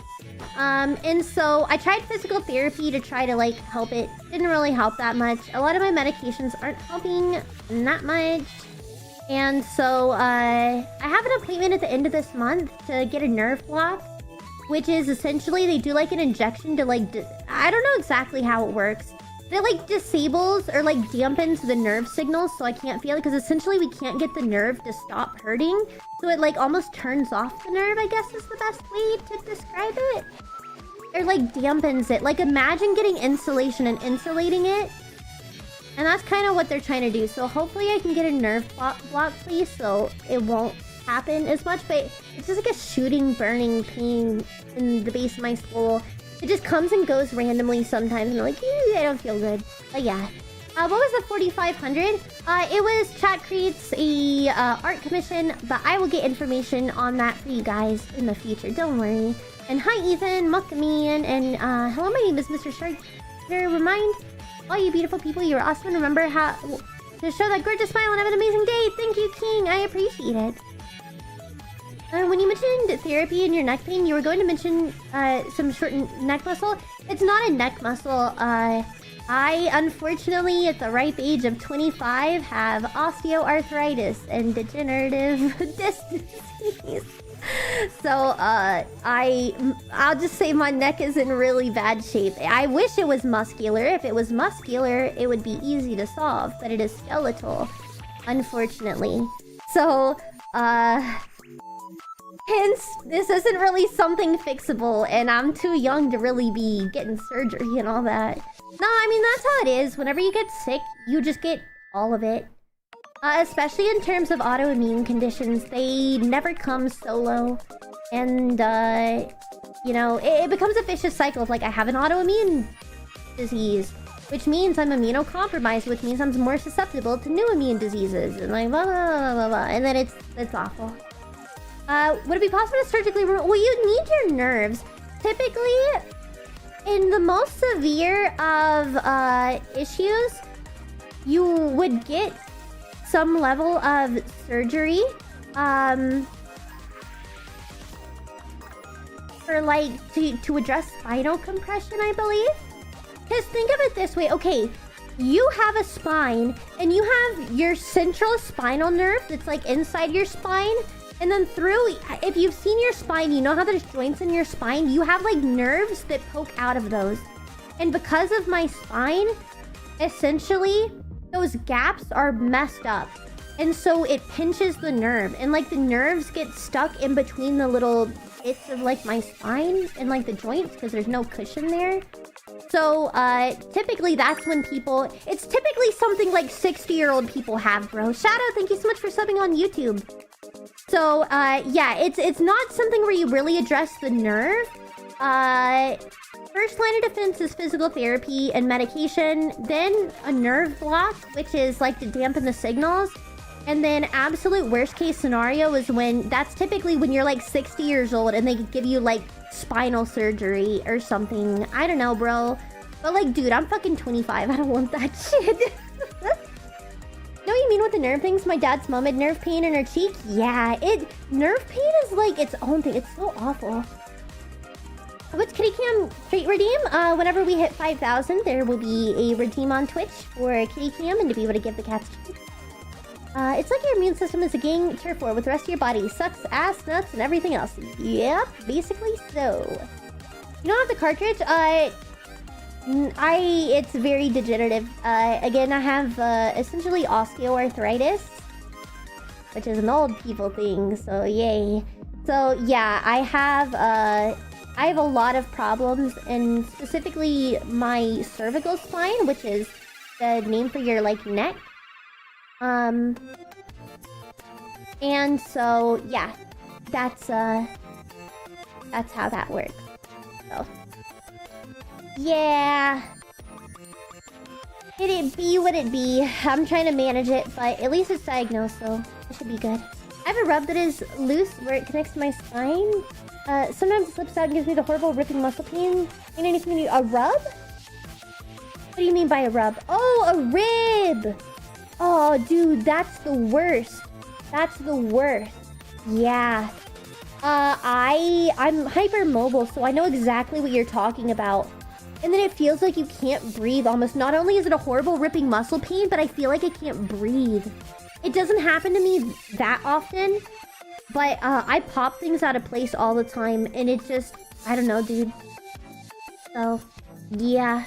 And so I tried physical therapy to try to like help it. Didn't really help that much. A lot of my medications aren't helping that much. And so I have an appointment at the end of this month to get a nerve block. Which is essentially, they do like an injection to like, I don't know exactly how it works. It like disables or like dampens the nerve signals so I can't feel it. Because essentially we can't get the nerve to stop hurting. So it like almost turns off the nerve, I guess is the best way to describe it. Or like dampens it. Like imagine getting insulation and insulating it. And that's kind of what they're trying to do. So hopefully I can get a nerve block please so it won't happen as much, but it's just like a shooting, burning pain in the base of my skull. It just comes and goes randomly sometimes, and I'm like, I don't feel good. But yeah. What was the 4,500? It was Chat Creates a art commission, but I will get information on that for you guys in the future. Don't worry. And hi, Ethan, Muckman, and hello, my name is Mr. Shark. To remind all you beautiful people you're awesome. Remember how to show that gorgeous smile and have an amazing day. Thank you, King. I appreciate it. When you mentioned therapy and your neck pain, you were going to mention some short neck muscle. It's not a neck muscle. I, unfortunately, at the ripe age of 25, have osteoarthritis and degenerative disc disease. So, I'll just say my neck is in really bad shape. I wish it was muscular. If it was muscular, it would be easy to solve, but it is skeletal, unfortunately. So, hence, this isn't really something fixable, and I'm too young to really be getting surgery and all that. No, I mean, that's how it is. Whenever you get sick, you just get all of it. Especially in terms of autoimmune conditions, they never come solo. And, you know, it becomes a vicious cycle of, like, I have an autoimmune disease, which means I'm immunocompromised, which means I'm more susceptible to new immune diseases, and like, blah, blah, blah, blah, blah. And then it's awful. Would it be possible to surgically remove... Well, you need your nerves. Typically, in the most severe of issues, you would get some level of surgery. For like, to address spinal compression, I believe. Because think of it this way. Okay, you have a spine, and you have your central spinal nerve that's like inside your spine. And then through, if you've seen your spine, you know how there's joints in your spine? You have like nerves that poke out of those. And because of my spine, essentially, those gaps are messed up. And so it pinches the nerve. And like the nerves get stuck in between the little bits of like my spine and like the joints because there's no cushion there. So typically that's when people... It's typically something like 60-year-old people have, bro. Shadow, thank you so much for subbing on YouTube. So, yeah, it's not something where you really address the nerve. First line of defense is physical therapy and medication. Then a nerve block, which is like to dampen the signals. And then absolute worst case scenario is when... That's typically when you're like 60 years old and they give you like spinal surgery or something. I don't know, bro. But like, dude, I'm fucking 25. I don't want that shit. Know what you mean with the nerve things? My dad's mom had nerve pain in her cheek. Yeah, nerve pain is like its own thing. It's so awful. What's Kitty Cam trait redeem? Whenever we hit 5,000, there will be a redeem on Twitch for Kitty Cam and to be able to give the cats treat. It's like your immune system is a gang turf war with the rest of your body. Sucks, ass, nuts, and everything else. Yep, basically so. You don't have the cartridge? It's very degenerative. Again, I have essentially osteoarthritis, which is an old people thing, so yay. So yeah, I have a lot of problems, and specifically my cervical spine, which is the name for your like neck. And so yeah, that's how that works. So yeah, it'd be what it be. I'm trying to manage it, but at least it's diagnosed, so it should be good. I have a rub that is loose where it connects to my spine. Sometimes it slips out and gives me the horrible ripping muscle pain. In any community, a rub? What do you mean by a rub? Oh, a rib! Oh, dude, that's the worst. That's the worst. Yeah. I'm hypermobile, so I know exactly what you're talking about. And then it feels like you can't breathe almost. Not only is it a horrible ripping muscle pain, but I feel like I can't breathe. It doesn't happen to me that often, but I pop things out of place all the time, and it just, I don't know, dude. So, yeah.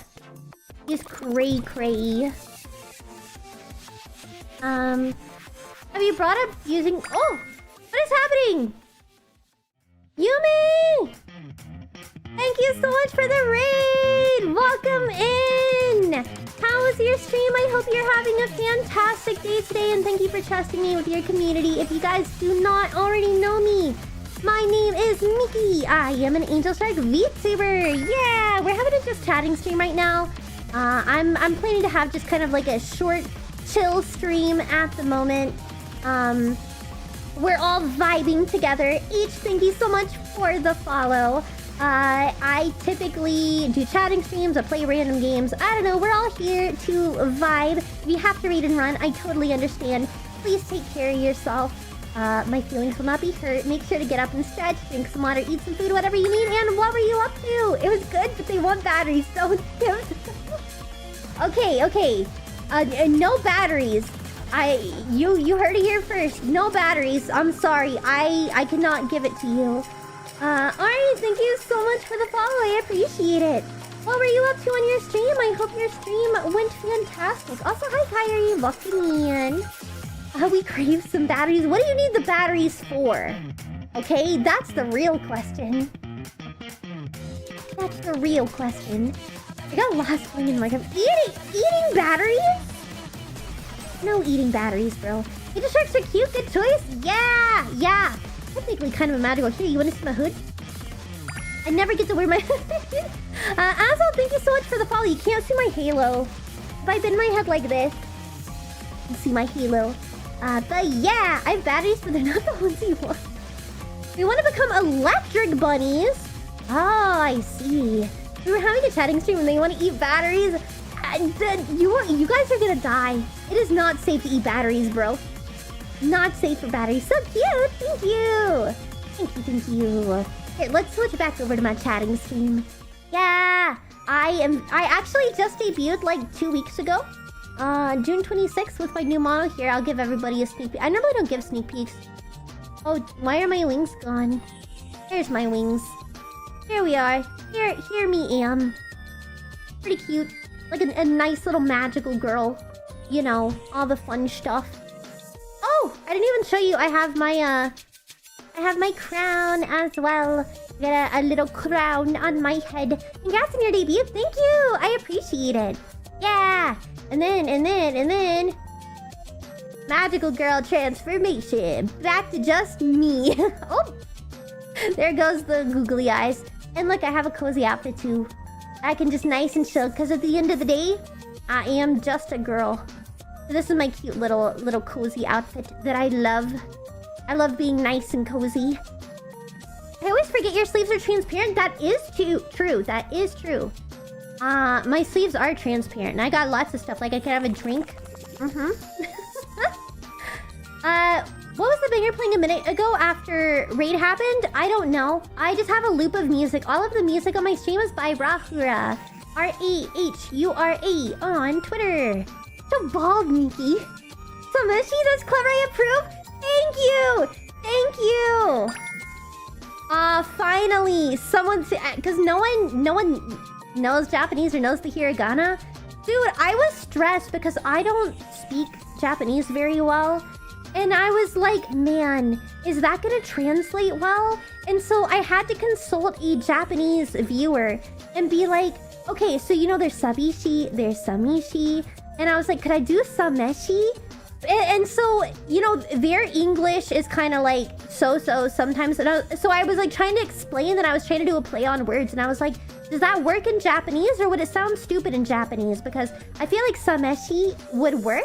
It's cray-cray. Have you brought up using... Oh! What is happening? Yumi! Thank you so much for the raid! Welcome in! How was your stream? I hope you're having a fantastic day today, and thank you for trusting me with your community. If you guys do not already know me, my name is Miki. I am an Angel Strike vtuber. Yeah! We're having a just chatting stream right now. I'm planning to have just kind of like a short, chill stream at the moment. We're all vibing together. Thank you so much for the follow. I typically do chatting streams, I play random games. I don't know, we're all here to vibe. If you have to read and run, I totally understand. Please take care of yourself. My feelings will not be hurt. Make sure to get up and stretch, drink some water, eat some food, whatever you need. And what were you up to? It was good, but they want batteries, so... Okay. No batteries. You heard it here first. No batteries. I'm sorry. I cannot give it to you. Ari, thank you so much for the follow. I appreciate it. What were you up to on your stream? I hope your stream went fantastic. Also, hi Kyrie, welcome in. We crave some batteries. What do you need the batteries for? Okay, that's the real question. That's the real question. I got lost playing in my game. Eating batteries? No eating batteries, bro. Angel Sharks are cute. Good choice. Yeah. Technically kind of a magical. Here, you want to see my hood? I never get to wear my hood. Azul, thank you so much for the follow. You can't see my halo. If I bend my head like this, you can see my halo. But yeah, I have batteries, but they're not the ones you want. We want to become electric bunnies. Oh, I see. We were having a chatting stream and they want to eat batteries. You guys are gonna die. It is not safe to eat batteries, bro. Not safe for batteries. So cute. Thank you. Thank you. Here, let's switch back over to my chatting stream. Yeah, I actually just debuted like 2 weeks ago. June 26th with my new model. Here, I'll give everybody a sneak peek. I normally don't give sneak peeks. Oh, why are my wings gone? Here's my wings. Here we are. Here me am. Pretty cute. Like a nice little magical girl. You know, all the fun stuff. Oh, I didn't even show you. I have my crown as well. Got a little crown on my head. Congrats on your debut. Thank you. I appreciate it. Yeah. And then magical girl transformation. Back to just me. Oh, there goes the googly eyes. And look, I have a cozy outfit too. I can just nice and chill, because at the end of the day, I am just a girl. So this is my cute little cozy outfit that I love. I love being nice and cozy. I always forget your sleeves are transparent. That is true. That is true. My sleeves are transparent, and I got lots of stuff. Like, I can have a drink. What was the banger playing a minute ago after Raid happened? I don't know. I just have a loop of music. All of the music on my stream is by Rahura. R-A-H-U-R-A on Twitter. So bald, Miki. Sameshi, that's clever. I approve. Thank you. Thank you. Finally, someone... Because no one knows Japanese or knows the hiragana. Dude, I was stressed because I don't speak Japanese very well. And I was like, man, is that gonna translate well? And so I had to consult a Japanese viewer and be like, okay, so you know there's sabishi, there's samishi. And I was like, could I do sameshi? And so, you know, their English is kind of like so-so sometimes. And so I was like trying to explain that I was trying to do a play on words. And I was like, does that work in Japanese or would it sound stupid in Japanese? Because I feel like sameshi would work.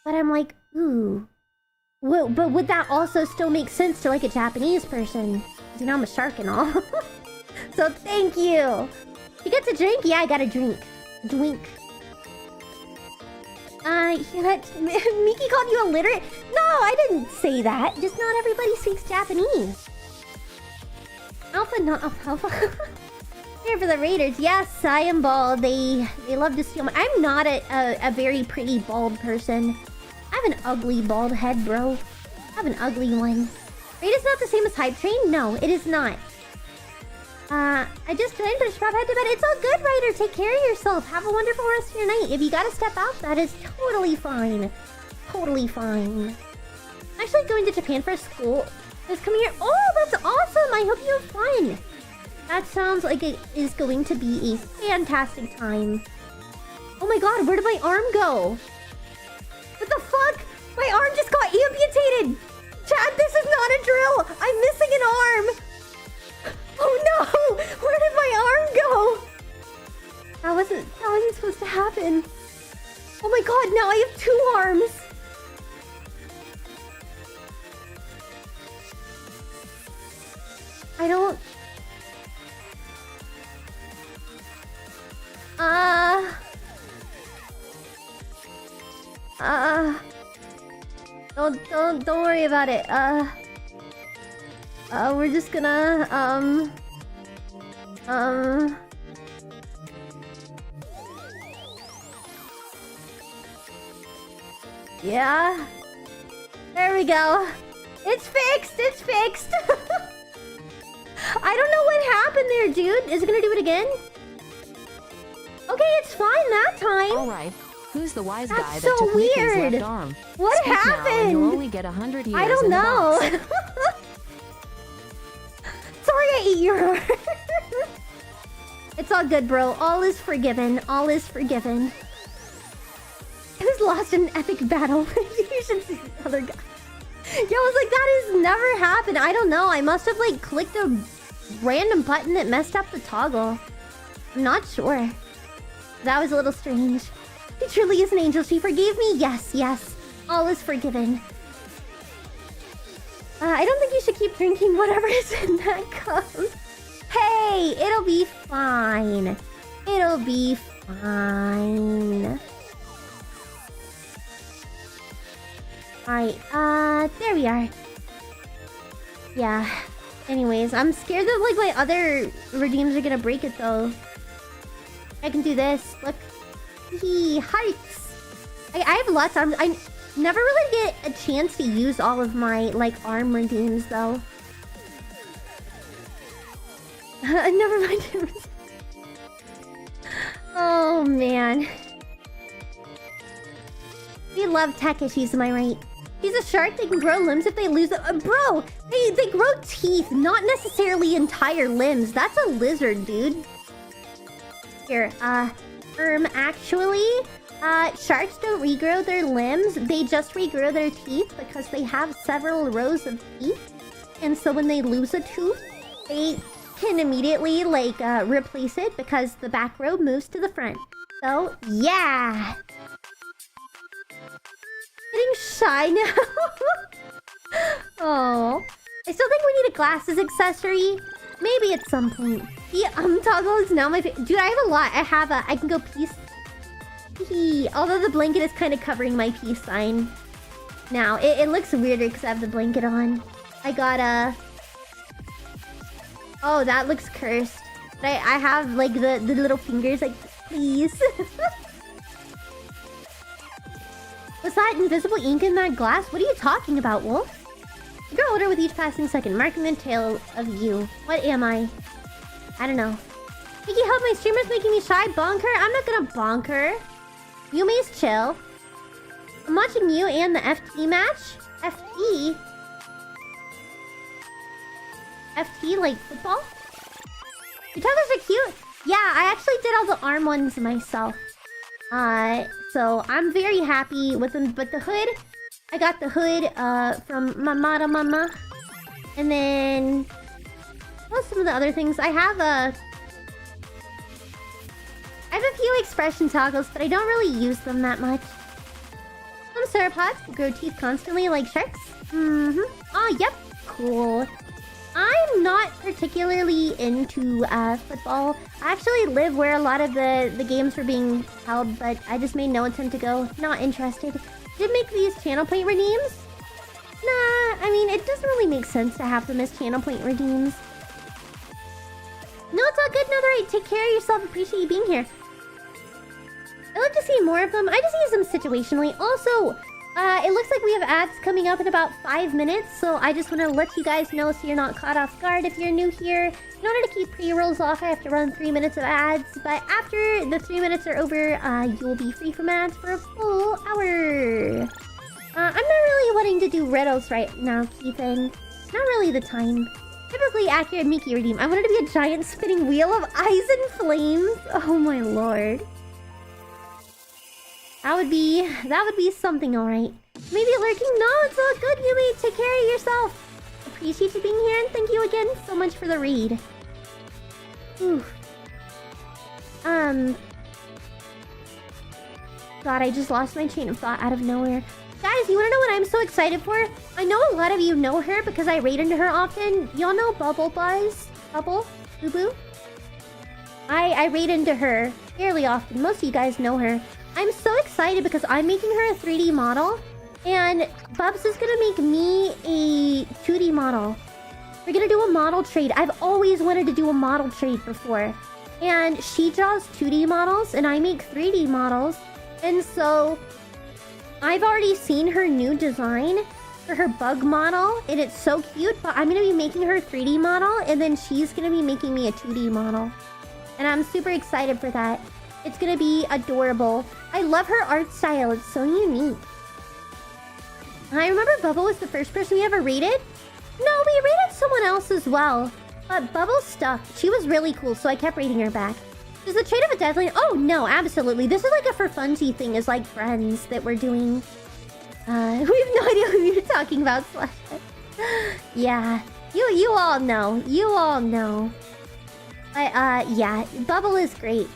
But I'm like, ooh. Well, but would that also still make sense to like a Japanese person? You know, I'm a shark and all. So thank you. You get to drink? Yeah, I got a drink. Drink. Miki called you illiterate? No, I didn't say that. Just not everybody speaks Japanese. Alpha, not alpha. Here for the Raiders. Yes, I am bald. They love to steal my... I'm not a very pretty bald person. I have an ugly bald head, bro. I have an ugly one. Raid is not the same as Hype Train? No, it is not. I just joined, but I should probably head to bed. It's all good, Ryder. Take care of yourself. Have a wonderful rest of your night. If you gotta step out, that is totally fine. Totally fine. I'm actually going to Japan for school. Just come here. Oh, that's awesome. I hope you have fun. That sounds like it is going to be a fantastic time. Oh my god, where did my arm go? What the fuck? My arm just got amputated! Chad, this is not a drill! I'm missing an arm! Oh no! Where did my arm go? That wasn't supposed to happen. Oh my god, now I have 2 arms! I don't... Don't worry about it. We're just gonna, yeah. There we go. It's fixed! It's fixed! I don't know what happened there, dude. Is it gonna do it again? Okay, it's fine that time. Alright. Who's the wise That's guy so that took Miki's weird. left arm? What Speak happened? Now and you'll only get 100 years I don't in the know. box. Sorry I ate your heart. It's all good, bro. All is forgiven. All is forgiven. I was lost in an epic battle. You should see the other guy. Yo, I was like, that has never happened. I don't know. I must have like clicked a random button that messed up the toggle. I'm not sure. That was a little strange. He truly is an angel. She forgave me. Yes, yes. All is forgiven. I don't think you should keep drinking whatever is in that cup. Hey, it'll be fine. It'll be fine. Alright, there we are. Yeah. Anyways, I'm scared that like my other redeems are gonna break it though. I can do this. Look. Hearts. I have lots of arms. I never really get a chance to use all of my like arm redeems though. Never mind. Oh man. We love Takeshi's, am I right? He's a shark. They can grow limbs if they lose them. Bro, they grow teeth, not necessarily entire limbs. That's a lizard, dude. Here, actually, sharks don't regrow their limbs. They just regrow their teeth because they have several rows of teeth. And so when they lose a tooth, they can immediately, like, replace it because the back row moves to the front. So, yeah! Getting shy now. Oh. I still think we need a glasses accessory. Maybe at some point. The toggle is now my favorite. Dude, I have a lot. I have a... I can go peace. Although the blanket is kind of covering my peace sign. Now, it looks weirder because I have the blanket on. I got a... Oh, that looks cursed. But I have, like, the little fingers, like, please. Was that invisible ink in that glass? What are you talking about, Wolf? You grow older with each passing second, marking the tale of you. What am I? I don't know. Miki, help, my streamer's making me shy. Bonk her? I'm not gonna bonk her. Yumi's chill. I'm watching you and the FT match. FT? FT, like football? Your toggles are cute. Yeah, I actually did all the arm ones myself. So I'm very happy with them. But the hood, I got the hood from Mamada Mama. And then what's some of the other things? I have a few expression toggles, but I don't really use them that much. Some sauropods grow teeth constantly like sharks. Oh, yep. Cool. I'm not particularly into football. I actually live where a lot of the games were being held, but I just made no attempt to go. Not interested. Did make these channel point redeems? Nah, I mean, it doesn't really make sense to have them as channel point redeems. No, it's all good, Netherite. Take care of yourself. Appreciate you being here. I'd like to see more of them. I just use them situationally. Also, it looks like we have ads coming up in about 5 minutes, so I just want to let you guys know so you're not caught off guard if you're new here. In order to keep pre-rolls off, I have to run 3 minutes of ads, but after the 3 minutes are over, you will be free from ads for a full hour. I'm not really wanting to do riddles right now, Keithan. Not really the time. Typically accurate Miki redeem. I wanted to be a giant spinning wheel of eyes and flames. Oh my lord. That would be something, alright. Maybe lurking? No, it's all good, Yumi. Take care of yourself. Appreciate you being here, and thank you again so much for the read. Ooh. God, I just lost my train of thought out of nowhere. Guys, you wanna know what I'm so excited for? I know a lot of you know her because I raid into her often. Y'all know Bubble Buzz? Bubble? Boo Boo? I raid into her fairly often. Most of you guys know her. I'm so excited because I'm making her a 3D model, and Bubs is gonna make me a 2D model. We're gonna do a model trade. I've always wanted to do a model trade before. And she draws 2D models, and I make 3D models. And so, I've already seen her new design for her bug model, and it's so cute, but I'm gonna be making her a 3D model, and then she's gonna be making me a 2D model. And I'm super excited for that. It's gonna be adorable. I love her art style. It's so unique. I remember Bubble was the first person we ever rated. No, we rated someone else as well. But Bubble stuck. She was really cool, so I kept rating her back. Is the trade of a deadline? Oh, no, absolutely. This is like a for funsy thing as like friends that we're doing. We have no idea who you're talking about, Slash. Yeah. You all know. You all know. But, yeah. Bubble is great.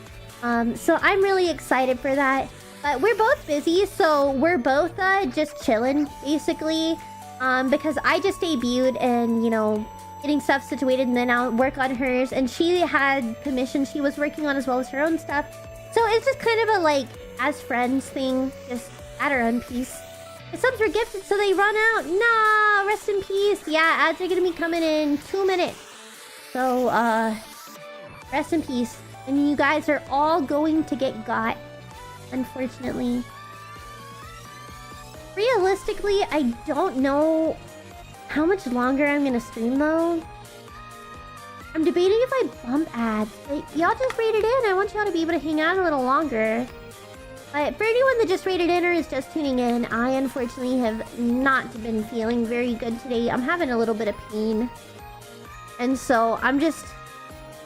So I'm really excited for that. But we're both busy, so we're both just chilling, basically. Because I just debuted and, you know, getting stuff situated, and then I'll work on hers. And she had commissions she was working on as well as her own stuff. So it's just kind of a, like, as friends thing, just at her own piece. The subs were gifted, so they run out. Nah, rest in peace. Yeah, ads are gonna be coming in 2 minutes. So, rest in peace. And you guys are all going to get got, unfortunately. Realistically, I don't know how much longer I'm gonna stream, though. I'm debating if I bump ads. Like, y'all just rated in. I want y'all to be able to hang out a little longer. But for anyone that just rated in or is just tuning in, I unfortunately have not been feeling very good today. I'm having a little bit of pain. And so I'm just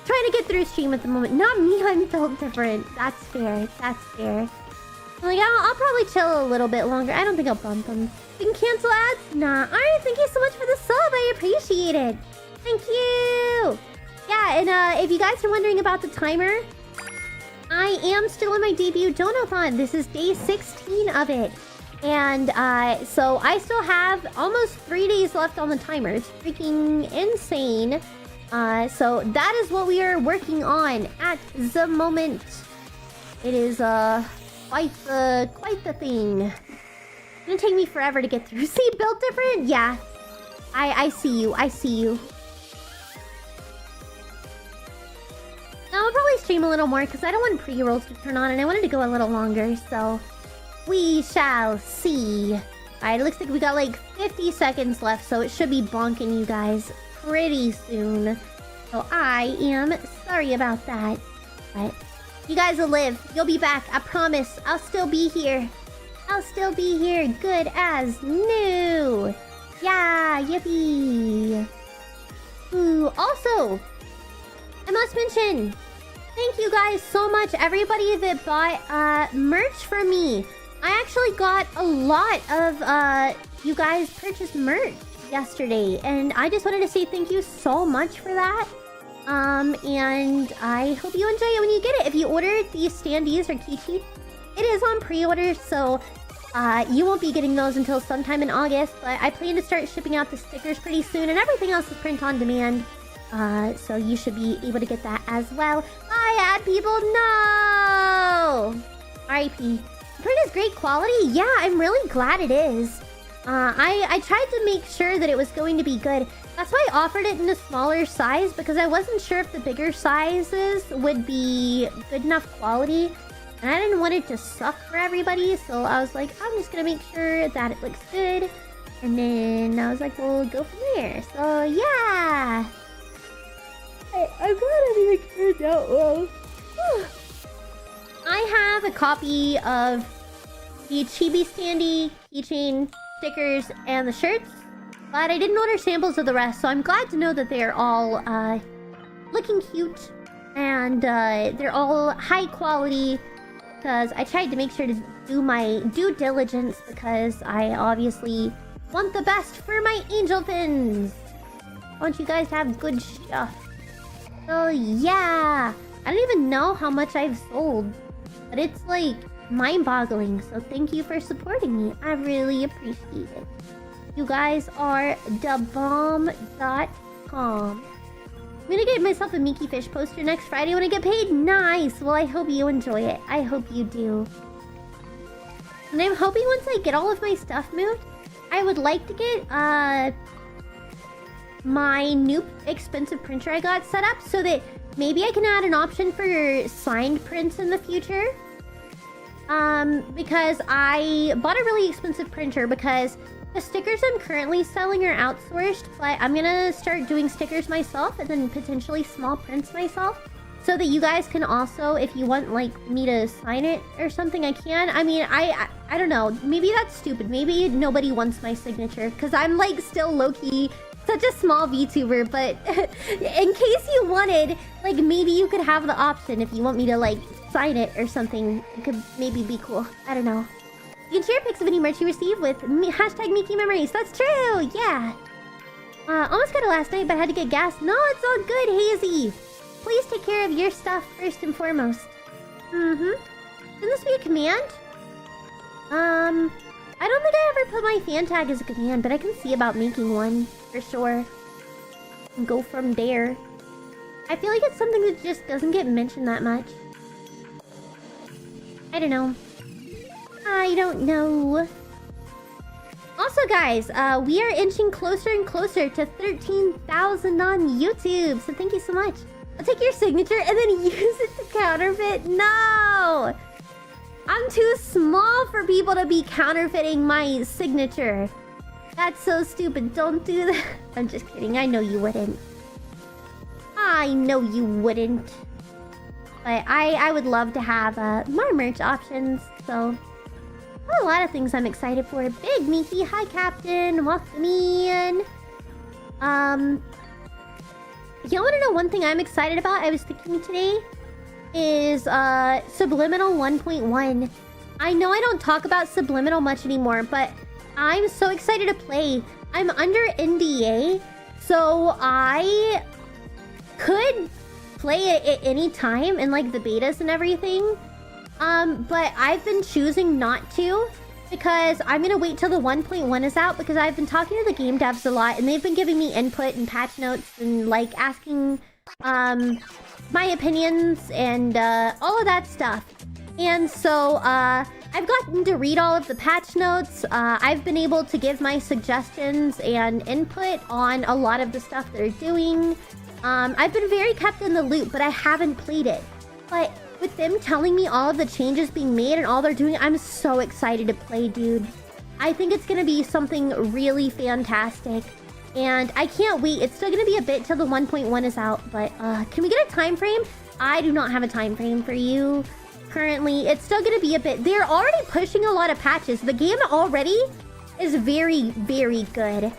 trying to get through stream at the moment. Not me, I'm felt different. That's fair. That's fair. I'm like, I'll probably chill a little bit longer. I don't think I'll bump them. You can cancel ads? Nah. Alright, thank you so much for the sub. I appreciate it. Thank you. Yeah, and if you guys are wondering about the timer, I am still in my debut donathon. This is day 16 of it. And so I still have almost 3 days left on the timer. It's freaking insane. So that is what we are working on at the moment. It is quite the thing. It's gonna take me forever to get through. See, built different? Yeah. I see you. I see you. Now I'll probably stream a little more because I don't want pre-rolls to turn on and I wanted to go a little longer, so we shall see. Alright, it looks like we got like 50 seconds left, so it should be bonking you guys pretty soon. So I am sorry about that. But you guys will live. You'll be back. I promise. I'll still be here. I'll still be here. Good as new. Yeah, yippee. Ooh, also, I must mention, thank you guys so much. Everybody that bought merch for me. I actually got a lot of you guys purchased merch yesterday, and I just wanted to say thank you so much for that. And I hope you enjoy it when you get it. If you order these standees or keychains, it is on pre-order, so you won't be getting those until sometime in August, but I plan to start shipping out the stickers pretty soon, and everything else is print on demand. So you should be able to get that as well. Bye, ad people. No! RIP. The print is great quality. Yeah, I'm really glad it is. I tried to make sure that it was going to be good. That's why I offered it in a smaller size, because I wasn't sure if the bigger sizes would be good enough quality. And I didn't want it to suck for everybody, so I was like, I'm just gonna make sure that it looks good. And then I was like, we'll go from there. So, yeah! I'm glad everything turned out well. I have a copy of the Chibi Standee, keychain, stickers, and the shirts. But I didn't order samples of the rest, so I'm glad to know that they're all looking cute. And they're all high quality. Because I tried to make sure to do my due diligence, because I obviously want the best for my angel fins. I want you guys to have good stuff. So yeah, I don't even know how much I've sold, but it's like mind-boggling. So thank you for supporting me. I really appreciate it. You guys are thebomb.com. I'm gonna get myself a Miki fish poster next Friday when I get paid. Nice. Well, I hope you enjoy it. I hope you do. And I'm hoping once I get all of my stuff moved, I would like to get my new expensive printer I got set up so that maybe I can add an option for signed prints in the future. Because I bought a really expensive printer because the stickers I'm currently selling are outsourced, but I'm gonna start doing stickers myself and then potentially small prints myself, so that you guys can also, if you want like me to sign it or something, I can. I mean, I don't know. Maybe that's stupid. Maybe nobody wants my signature because I'm like still low-key such a small VTuber, but in case you wanted, like maybe you could have the option if you want me to like sign it or something. It could maybe be cool. I don't know. You can share pics of any merch you receive with hashtag Miki Memories. That's true, yeah. Almost got it last night, but I had to get gas. No, it's all good, Hazy. Please take care of your stuff first and foremost. Can this be a command? I don't think I ever put my fan tag as a command, but I can see about making one, for sure. And go from there. I feel like it's something that just doesn't get mentioned that much. I don't know. I don't know. Also, guys, we are inching closer and closer to 13,000 on YouTube. So thank you so much. I'll take your signature and then use it to counterfeit. No! I'm too small for people to be counterfeiting my signature. That's so stupid. Don't do that. I'm just kidding. I know you wouldn't. I know you wouldn't. But I would love to have more merch options. So... a lot of things I'm excited for. Big Miki, hi Captain, welcome in. Y'all want to know one thing I'm excited about? I was thinking today is Subliminal 1.1. I know I don't talk about Subliminal much anymore, but I'm so excited to play. I'm under NDA, so I could play it at any time in like the betas and everything. But I've been choosing not to because I'm gonna wait till the 1.1 is out, because I've been talking to the game devs a lot and they've been giving me input and patch notes and like asking my opinions and all of that stuff. And so I've gotten to read all of the patch notes. I've been able to give my suggestions and input on a lot of the stuff they're doing. I've been very kept in the loop, but I haven't played it. But with them telling me all of the changes being made and all they're doing, I'm so excited to play, dude. I think it's gonna be something really fantastic. And I can't wait. It's still gonna be a bit till the 1.1 is out, but can we get a time frame? I do not have a time frame for you. Currently, it's still gonna be a bit. They're already pushing a lot of patches. The game already is very, very good.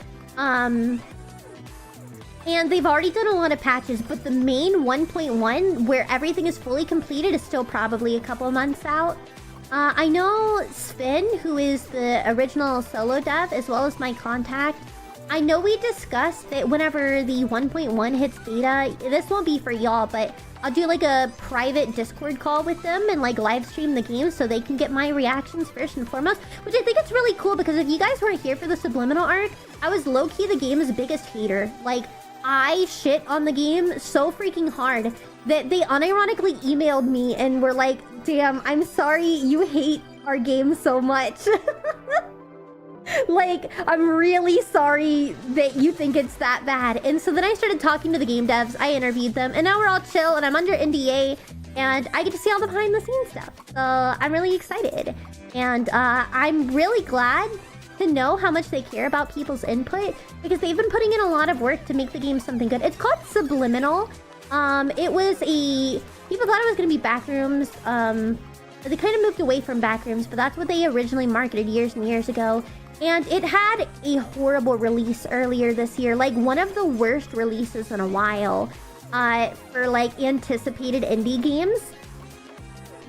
And they've already done a lot of patches, but the main 1.1, where everything is fully completed, is still probably a couple months out. I know Spin, who is the original solo dev, as well as my contact. I know we discussed that whenever the 1.1 hits beta, this won't be for y'all, but I'll do like a private Discord call with them and like live stream the game so they can get my reactions first and foremost, which I think it's really cool, because if you guys weren't here for the Subliminal arc, I was low-key the game's biggest hater. Like, I shit on the game so freaking hard that they unironically emailed me and were like, damn, I'm sorry you hate our game so much. Like, I'm really sorry that you think it's that bad. And so then I started talking to the game devs, I interviewed them, and now we're all chill and I'm under NDA and I get to see all the behind the scenes stuff. So I'm really excited. And I'm really glad to know how much they care about people's input, because they've been putting in a lot of work to make the game something good. It's called Subliminal. It was a... People thought it was going to be Backrooms. They kind of moved away from Backrooms, but that's what they originally marketed years and years ago. And it had a horrible release earlier this year. Like, one of the worst releases in a while for, like, anticipated indie games.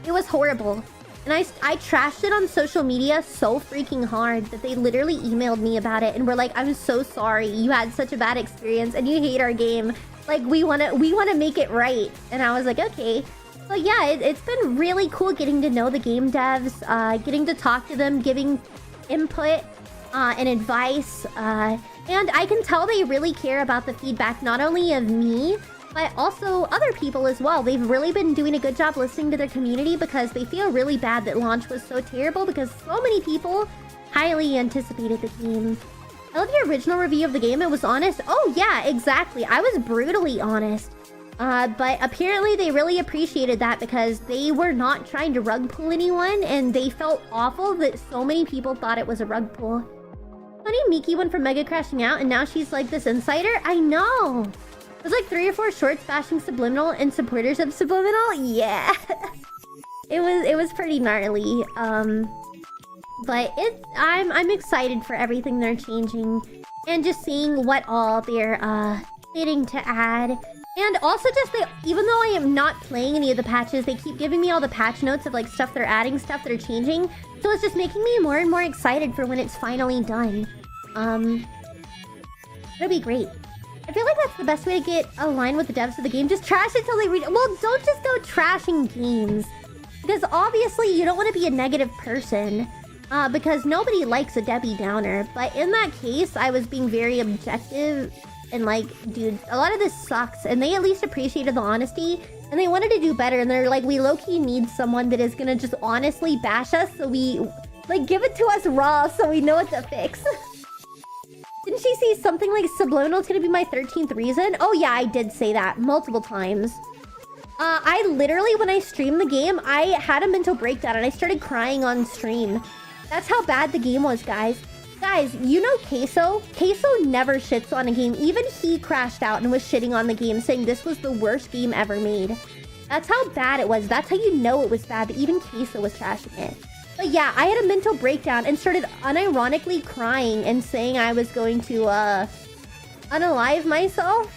It was horrible. And I trashed it on social media so freaking hard that they literally emailed me about it and were like, I'm so sorry you had such a bad experience and you hate our game. Like, we wanna make it right. And I was like, okay. So yeah, it's been really cool getting to know the game devs, getting to talk to them, giving input and advice. And I can tell they really care about the feedback, not only of me, but also other people as well. They've really been doing a good job listening to their community, because they feel really bad that launch was so terrible, because so many people highly anticipated the game. I love your original review of the game. It was honest. Oh yeah, exactly. I was brutally honest. But apparently they really appreciated that, because they were not trying to rug pull anyone, and they felt awful that so many people thought it was a rug pull. Funny, Miki went from mega crashing out and now she's like this insider? I know! There's like 3 or 4 shorts bashing Subliminal and supporters of Subliminal. Yeah. it was pretty gnarly. But I'm excited for everything they're changing, and just seeing what all they're fitting to add. And also just even though I am not playing any of the patches, they keep giving me all the patch notes of like stuff they're adding, stuff they're changing. So it's just making me more and more excited for when it's finally done. It'll be great. I feel like that's the best way to get aligned with the devs of the game. Just trash it till they read. Well, don't just go trashing games, because obviously you don't want to be a negative person, because nobody likes a Debbie Downer. But in that case, I was being very objective and like, dude, a lot of this sucks. And they at least appreciated the honesty, and they wanted to do better. And they're like, we low-key need someone that is gonna just honestly bash us, so we like give it to us raw so we know what to fix. Didn't she say something like Subliminal is gonna be my 13th reason? Oh yeah, I did say that multiple times. I literally, when I streamed the game, I had a mental breakdown and I started crying on stream. That's how bad the game was, guys. Guys, you know Queso? Queso never shits on a game. Even he crashed out and was shitting on the game, saying this was the worst game ever made. That's how bad it was. That's how you know it was bad, that even Queso was trashing it. But yeah, I had a mental breakdown and started unironically crying and saying I was going to, unalive myself.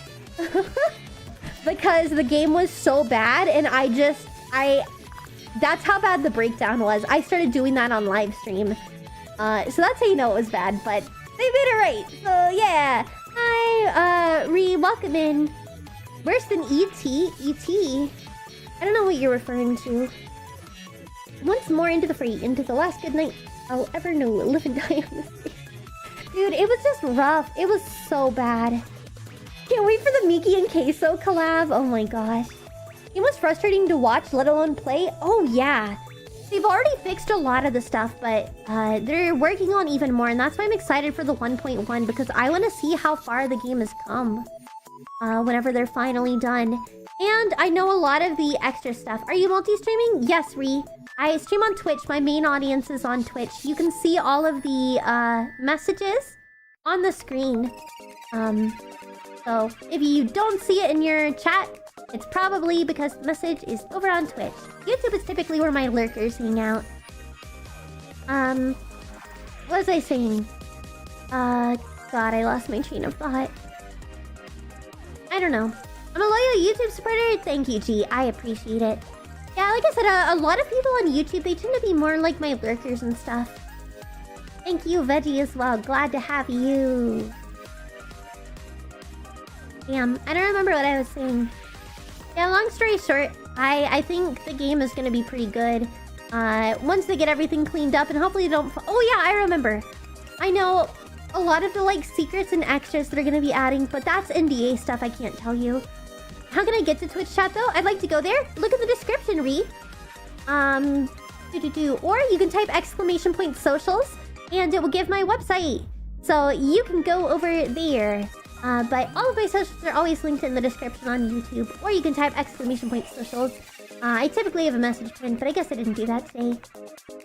Because the game was so bad, and that's how bad the breakdown was. I started doing that on live stream. So that's how you know it was bad, but they made it right. So yeah. Hi, welcome in. Worse than E.T.? E.T.? I don't know what you're referring to. once more into the fray, into the last good night I'll ever know. Live and die on this day. Dude, it was just rough. It was so bad. Can't wait for the Miki and Queso collab. Oh my gosh. It was frustrating to watch, let alone play. Oh yeah. They've already fixed a lot of the stuff, but they're working on even more, and that's why I'm excited for the 1.1, because I want to see how far the game has come whenever they're finally done. And I know a lot of the extra stuff. Are you multi-streaming? Yes, Ree. I stream on Twitch. My main audience is on Twitch. You can see all of the messages on the screen. So if you don't see it in your chat, it's probably because the message is over on Twitch. YouTube is typically where my lurkers hang out. What was I saying? God, I lost my train of thought. I don't know. I'm a loyal YouTube supporter. Thank you, G. I appreciate it. Yeah, like I said, a lot of people on YouTube, they tend to be more like my lurkers and stuff. Thank you, Veggie, as well. Glad to have you. Damn, I don't remember what I was saying. Yeah, long story short, I think the game is going to be pretty good. Once they get everything cleaned up, and hopefully they don't... Oh yeah, I remember. I know a lot of the like secrets and extras that are going to be adding, but that's NDA stuff I can't tell you. How can I get to Twitch chat though? I'd like to go there. Look in the description, Ree. Or you can type !socials and it will give my website. So you can go over there. But all of my socials are always linked in the description on YouTube. Or you can type !socials. I typically have a message pin, but I guess I didn't do that today.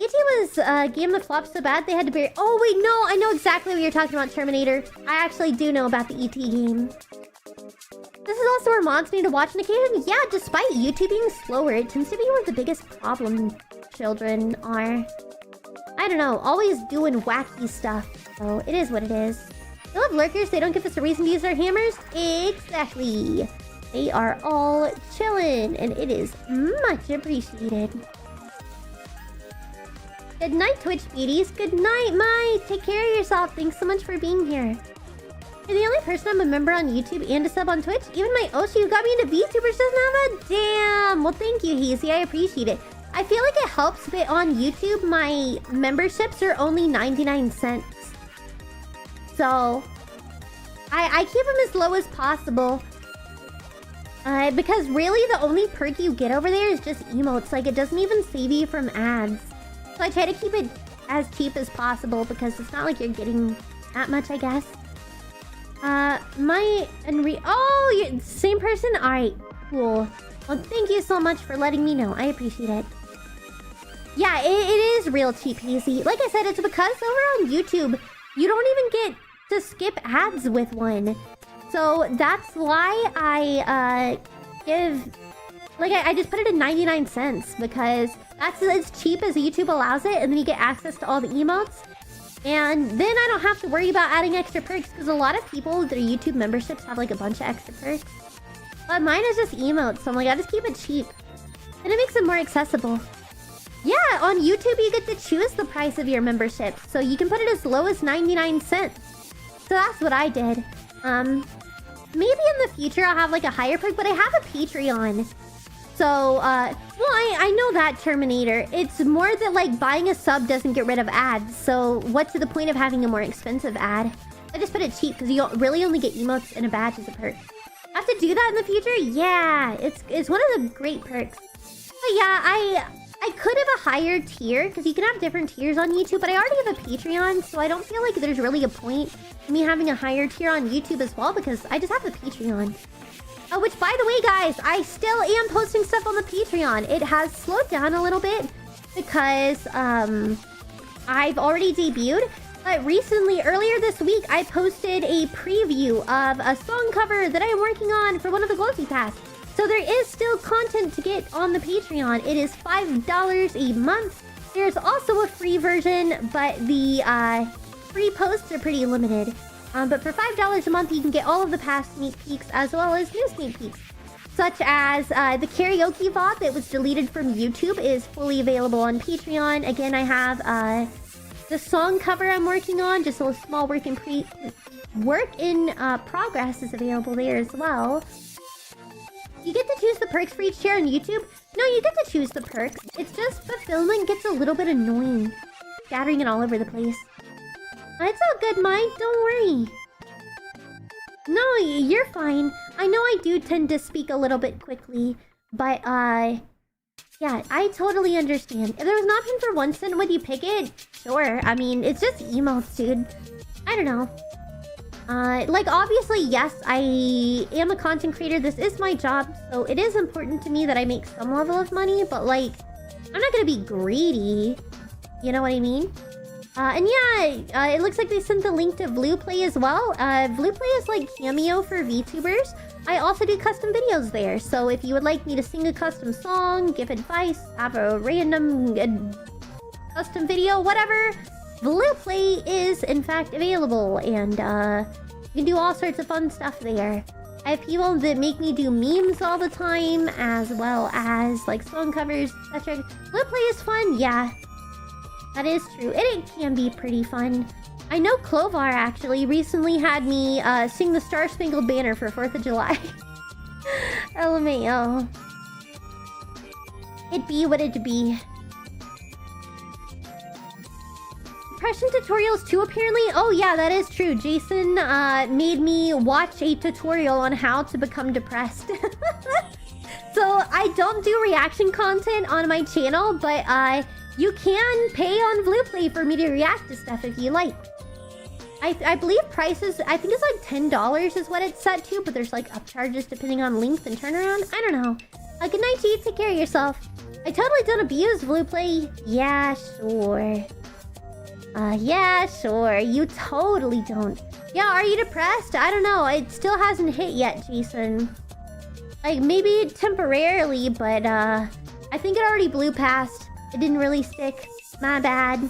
ET was a game that flopped so bad they had to bury... Oh wait, no! I know exactly what you're talking about, Terminator. I actually do know about the ET game. This is also where mods need to watch on occasion. Yeah, despite YouTube being slower, it tends to be where the biggest problem children are. I don't know, always doing wacky stuff. So it is what it is. They love lurkers, they don't give us a reason to use their hammers. Exactly. They are all chilling, and it is much appreciated. Good night, Twitch beauties. Good night, Mai. Take care of yourself. Thanks so much for being here. You're the only person I'm a member on YouTube and a sub on Twitch. Even my Oshi who got me into VTubers doesn't have that? Damn! Well, thank you, Hazy. I appreciate it. I feel like it helps, but on YouTube, my memberships are only 99 cents. So, I keep them as low as possible. Because really, the only perk you get over there is just emotes. Like, it doesn't even save you from ads. So I try to keep it as cheap as possible because it's not like you're getting that much, I guess. Oh, you're the same person? Alright, cool. Well, thank you so much for letting me know. I appreciate it. Yeah, it is real cheap, Hazy. Like I said, it's because over on YouTube, you don't even get to skip ads with one. So that's why I I just put it at 99 cents because that's as cheap as YouTube allows it, and then you get access to all the emotes. And then I don't have to worry about adding extra perks because a lot of people, their YouTube memberships have like a bunch of extra perks. But mine is just emotes, so I'm like, I just keep it cheap. And it makes it more accessible. Yeah, on YouTube you get to choose the price of your membership. So you can put it as low as 99 cents. So that's what I did. Maybe in the future I'll have like a higher perk, but I have a Patreon. So, well, I know that, Terminator. It's more that, like, buying a sub doesn't get rid of ads. So, what's the point of having a more expensive ad? I just put it cheap, because you really only get emotes and a badge as a perk. Have to do that in the future? Yeah, it's one of the great perks. But yeah, I could have a higher tier, because you can have different tiers on YouTube, but I already have a Patreon, so I don't feel like there's really a point in me having a higher tier on YouTube as well, because I just have a Patreon. Which, by the way, guys, I still am posting stuff on the Patreon. It has slowed down a little bit because I've already debuted. But recently, earlier this week, I posted a preview of a song cover that I am working on for one of the Glossy Pass. So there is still content to get on the Patreon. It is $5 a month. There's also a free version, but the free posts are pretty limited. But for $5 a month, you can get all of the past sneak peeks as well as new sneak peeks. Such as the karaoke VOD that was deleted from YouTube is fully available on Patreon. Again, I have the song cover I'm working on, just a small work in progress is available there as well. You get to choose the perks for each tier on YouTube. No, you get to choose the perks. It's just fulfillment gets a little bit annoying. Scattering it all over the place. It's all good, Mike. Don't worry. No, you're fine. I know I do tend to speak a little bit quickly, but yeah, I totally understand. If there was an option for 1 cent, would you pick it? Sure. I mean, it's just emotes, dude. I don't know. Like, obviously, yes, I am a content creator. This is my job, so it is important to me that I make some level of money, but, like, I'm not gonna be greedy. You know what I mean? And yeah, it looks like they sent the link to Vluplay as well. Vluplay is like Cameo for VTubers. I also do custom videos there, so if you would like me to sing a custom song, give advice, have a random custom video, whatever, Vluplay is in fact available, and you can do all sorts of fun stuff there. I have people that make me do memes all the time, as well as like song covers, etc. Vluplay is fun, yeah. That is true. It can be pretty fun. I know Clovar actually recently had me sing the Star Spangled Banner for 4th of July. LMAO. It be what it be. Depression tutorials too, apparently? Oh yeah, that is true. Jason made me watch a tutorial on how to become depressed. So I don't do reaction content on my channel, but you can pay on Vluplay for me to react to stuff if you like. I believe prices, I think it's like $10 is what it's set to, but there's like upcharges depending on length and turnaround. I don't know. Good night to you, take care of yourself. I totally don't abuse Vluplay. Yeah, sure. Yeah, sure. You totally don't. Yeah, are you depressed? I don't know. It still hasn't hit yet, Jason. Like, maybe temporarily, but I think it already blew past. It didn't really stick. My bad.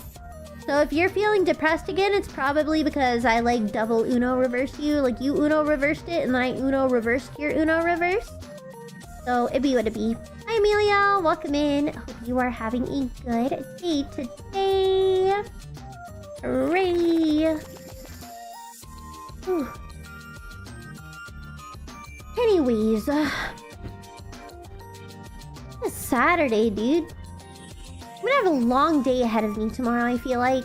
So if you're feeling depressed again, it's probably because I like double Uno reverse you. Like you Uno reversed it and then I Uno reversed your Uno reverse. So it be what it be. Hi Amelia, welcome in. Hope you are having a good day today. Hooray. Whew. Anyways, it's Saturday, dude. I'm gonna have a long day ahead of me tomorrow, I feel like.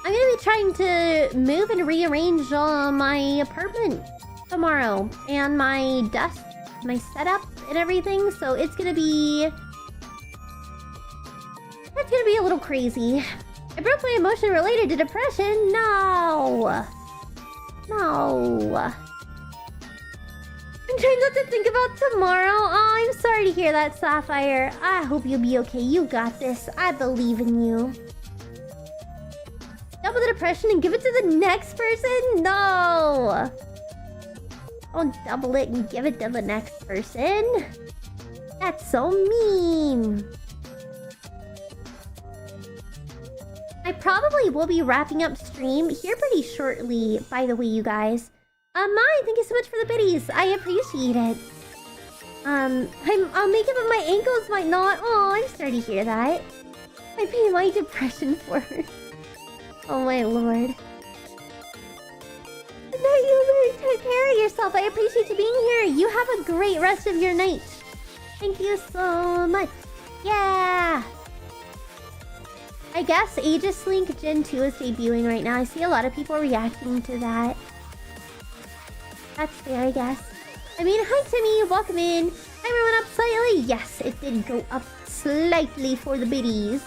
I'm gonna be trying to move and rearrange my apartment tomorrow. And my desk, my setup, and everything. So it's gonna be... That's gonna be a little crazy. I broke my emotion related to depression. No! No. I'm trying not to think about tomorrow. Oh, I'm sorry to hear that, Sapphire. I hope you'll be okay. You got this. I believe in you. Double the depression and give it to the next person? No! Don't double it and give it to the next person. That's so mean. I probably will be wrapping up stream here pretty shortly, by the way, you guys. Mai, thank you so much for the biddies. I appreciate it. I'll make it, but my ankles might not. Oh, I'm sorry to hear that. I pay my depression forward. Oh my lord. Good night, you take care of yourself. I appreciate you being here. You have a great rest of your night. Thank you so much. Yeah. I guess Aegis Link Gen 2 is debuting right now. I see a lot of people reacting to that. That's fair, I guess. I mean, hi Timmy, welcome in. Everyone up slightly? Yes, it did go up slightly for the biddies.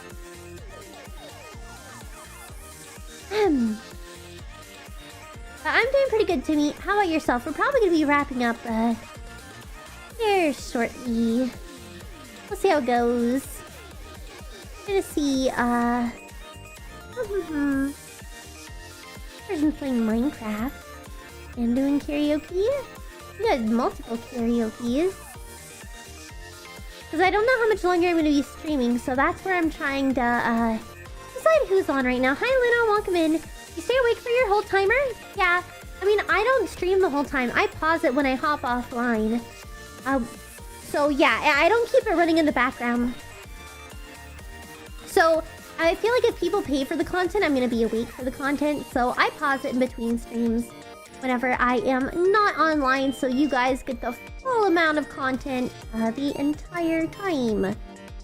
I'm doing pretty good, Timmy. How about yourself? We're probably going to be wrapping up here shortly. We'll see how it goes. I'm gonna see, Person playing Minecraft. And doing karaoke? We got multiple karaoke's. Because I don't know how much longer I'm going to be streaming, so that's where I'm trying to decide who's on right now. Hi Luna, welcome in. You stay awake for your whole timer? Yeah. I mean, I don't stream the whole time. I pause it when I hop offline. So yeah, I don't keep it running in the background. So I feel like if people pay for the content, I'm going to be awake for the content. So I pause it in between streams whenever I am not online, so you guys get the full amount of content the entire time.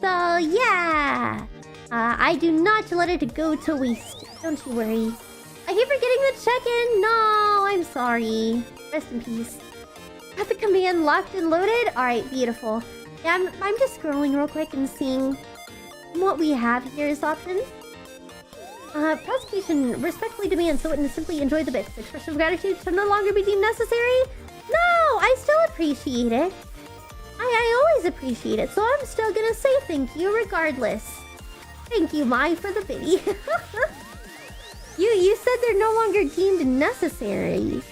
So yeah, I do not let it go to waste. Don't you worry. I keep forgetting to check in. No, I'm sorry. Rest in peace. Got the command locked and loaded? Alright, beautiful. Yeah, I'm just scrolling real quick and seeing what we have here as options. Prosecution respectfully demands so witness simply enjoy the bits. Expression of gratitude should no longer be deemed necessary. No, I still appreciate it. I always appreciate it, so I'm still gonna say thank you regardless. Thank you, Mai, for the biddy. You said they're no longer deemed necessary.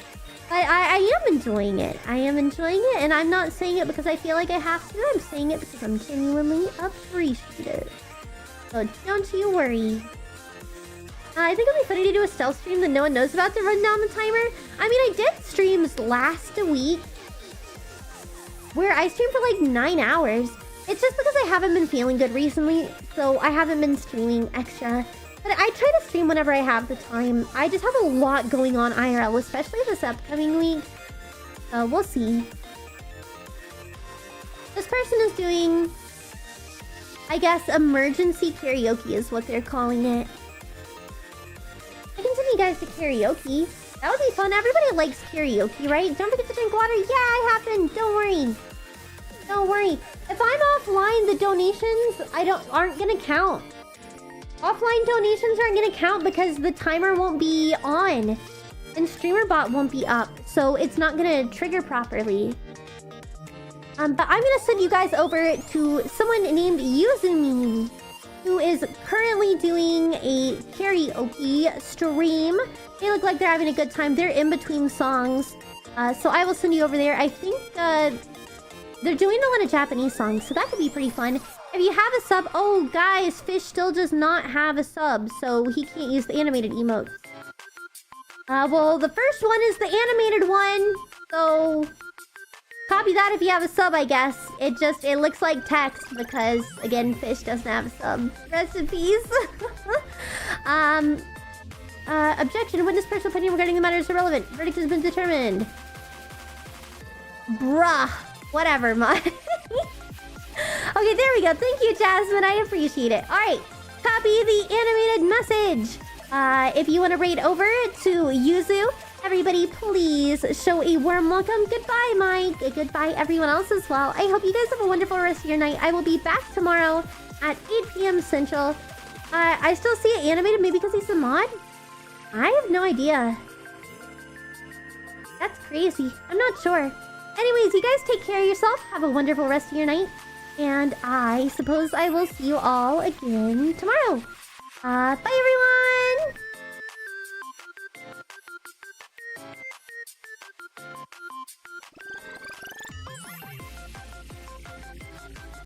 I am enjoying it. I am enjoying it, and I'm not saying it because I feel like I have to. I'm saying it because I'm genuinely appreciative. So don't you worry. I think it'll be funny to do a stealth stream that no one knows about to run down the timer. I mean, I did streams last week where I streamed for like 9 hours. It's just because I haven't been feeling good recently, so I haven't been streaming extra. But I try to stream whenever I have the time. I just have a lot going on IRL, especially this upcoming week. We'll see. This person is doing, I guess, emergency karaoke is what they're calling it. I can send you guys to karaoke. That would be fun. Everybody likes karaoke, right? Don't forget to drink water. Yeah, I happen. Don't worry. Don't worry. If I'm offline, the donations aren't gonna count. Offline donations aren't gonna count because the timer won't be on. And StreamerBot won't be up. So it's not gonna trigger properly. But I'm gonna send you guys over to someone named Yuzumi, who is currently doing a karaoke stream. They look like they're having a good time. They're in between songs. So I will send you over there. I think they're doing a lot of Japanese songs, so that could be pretty fun. If you have a sub... Oh, guys, Fish still does not have a sub, so he can't use the animated emotes. Well, the first one is the animated one, so... Copy that if you have a sub, I guess. It looks like text because, again, Fish doesn't have a sub. Rest in peace. Objection. Witness personal opinion regarding the matter is irrelevant. Verdict has been determined. Bruh. Whatever, Mike. Okay, there we go. Thank you, Jasmine. I appreciate it. Alright. Copy the animated message. If you want to raid over to Yuzu, everybody please show a warm welcome. Goodbye, Mike. Goodbye, everyone else as well. I hope you guys have a wonderful rest of your night. I will be back tomorrow at 8 p.m. Central. I still see it animated, maybe because he's a mod? I have no idea. That's crazy. I'm not sure. Anyways, you guys take care of yourself. Have a wonderful rest of your night. And I suppose I will see you all again tomorrow. Bye, everyone!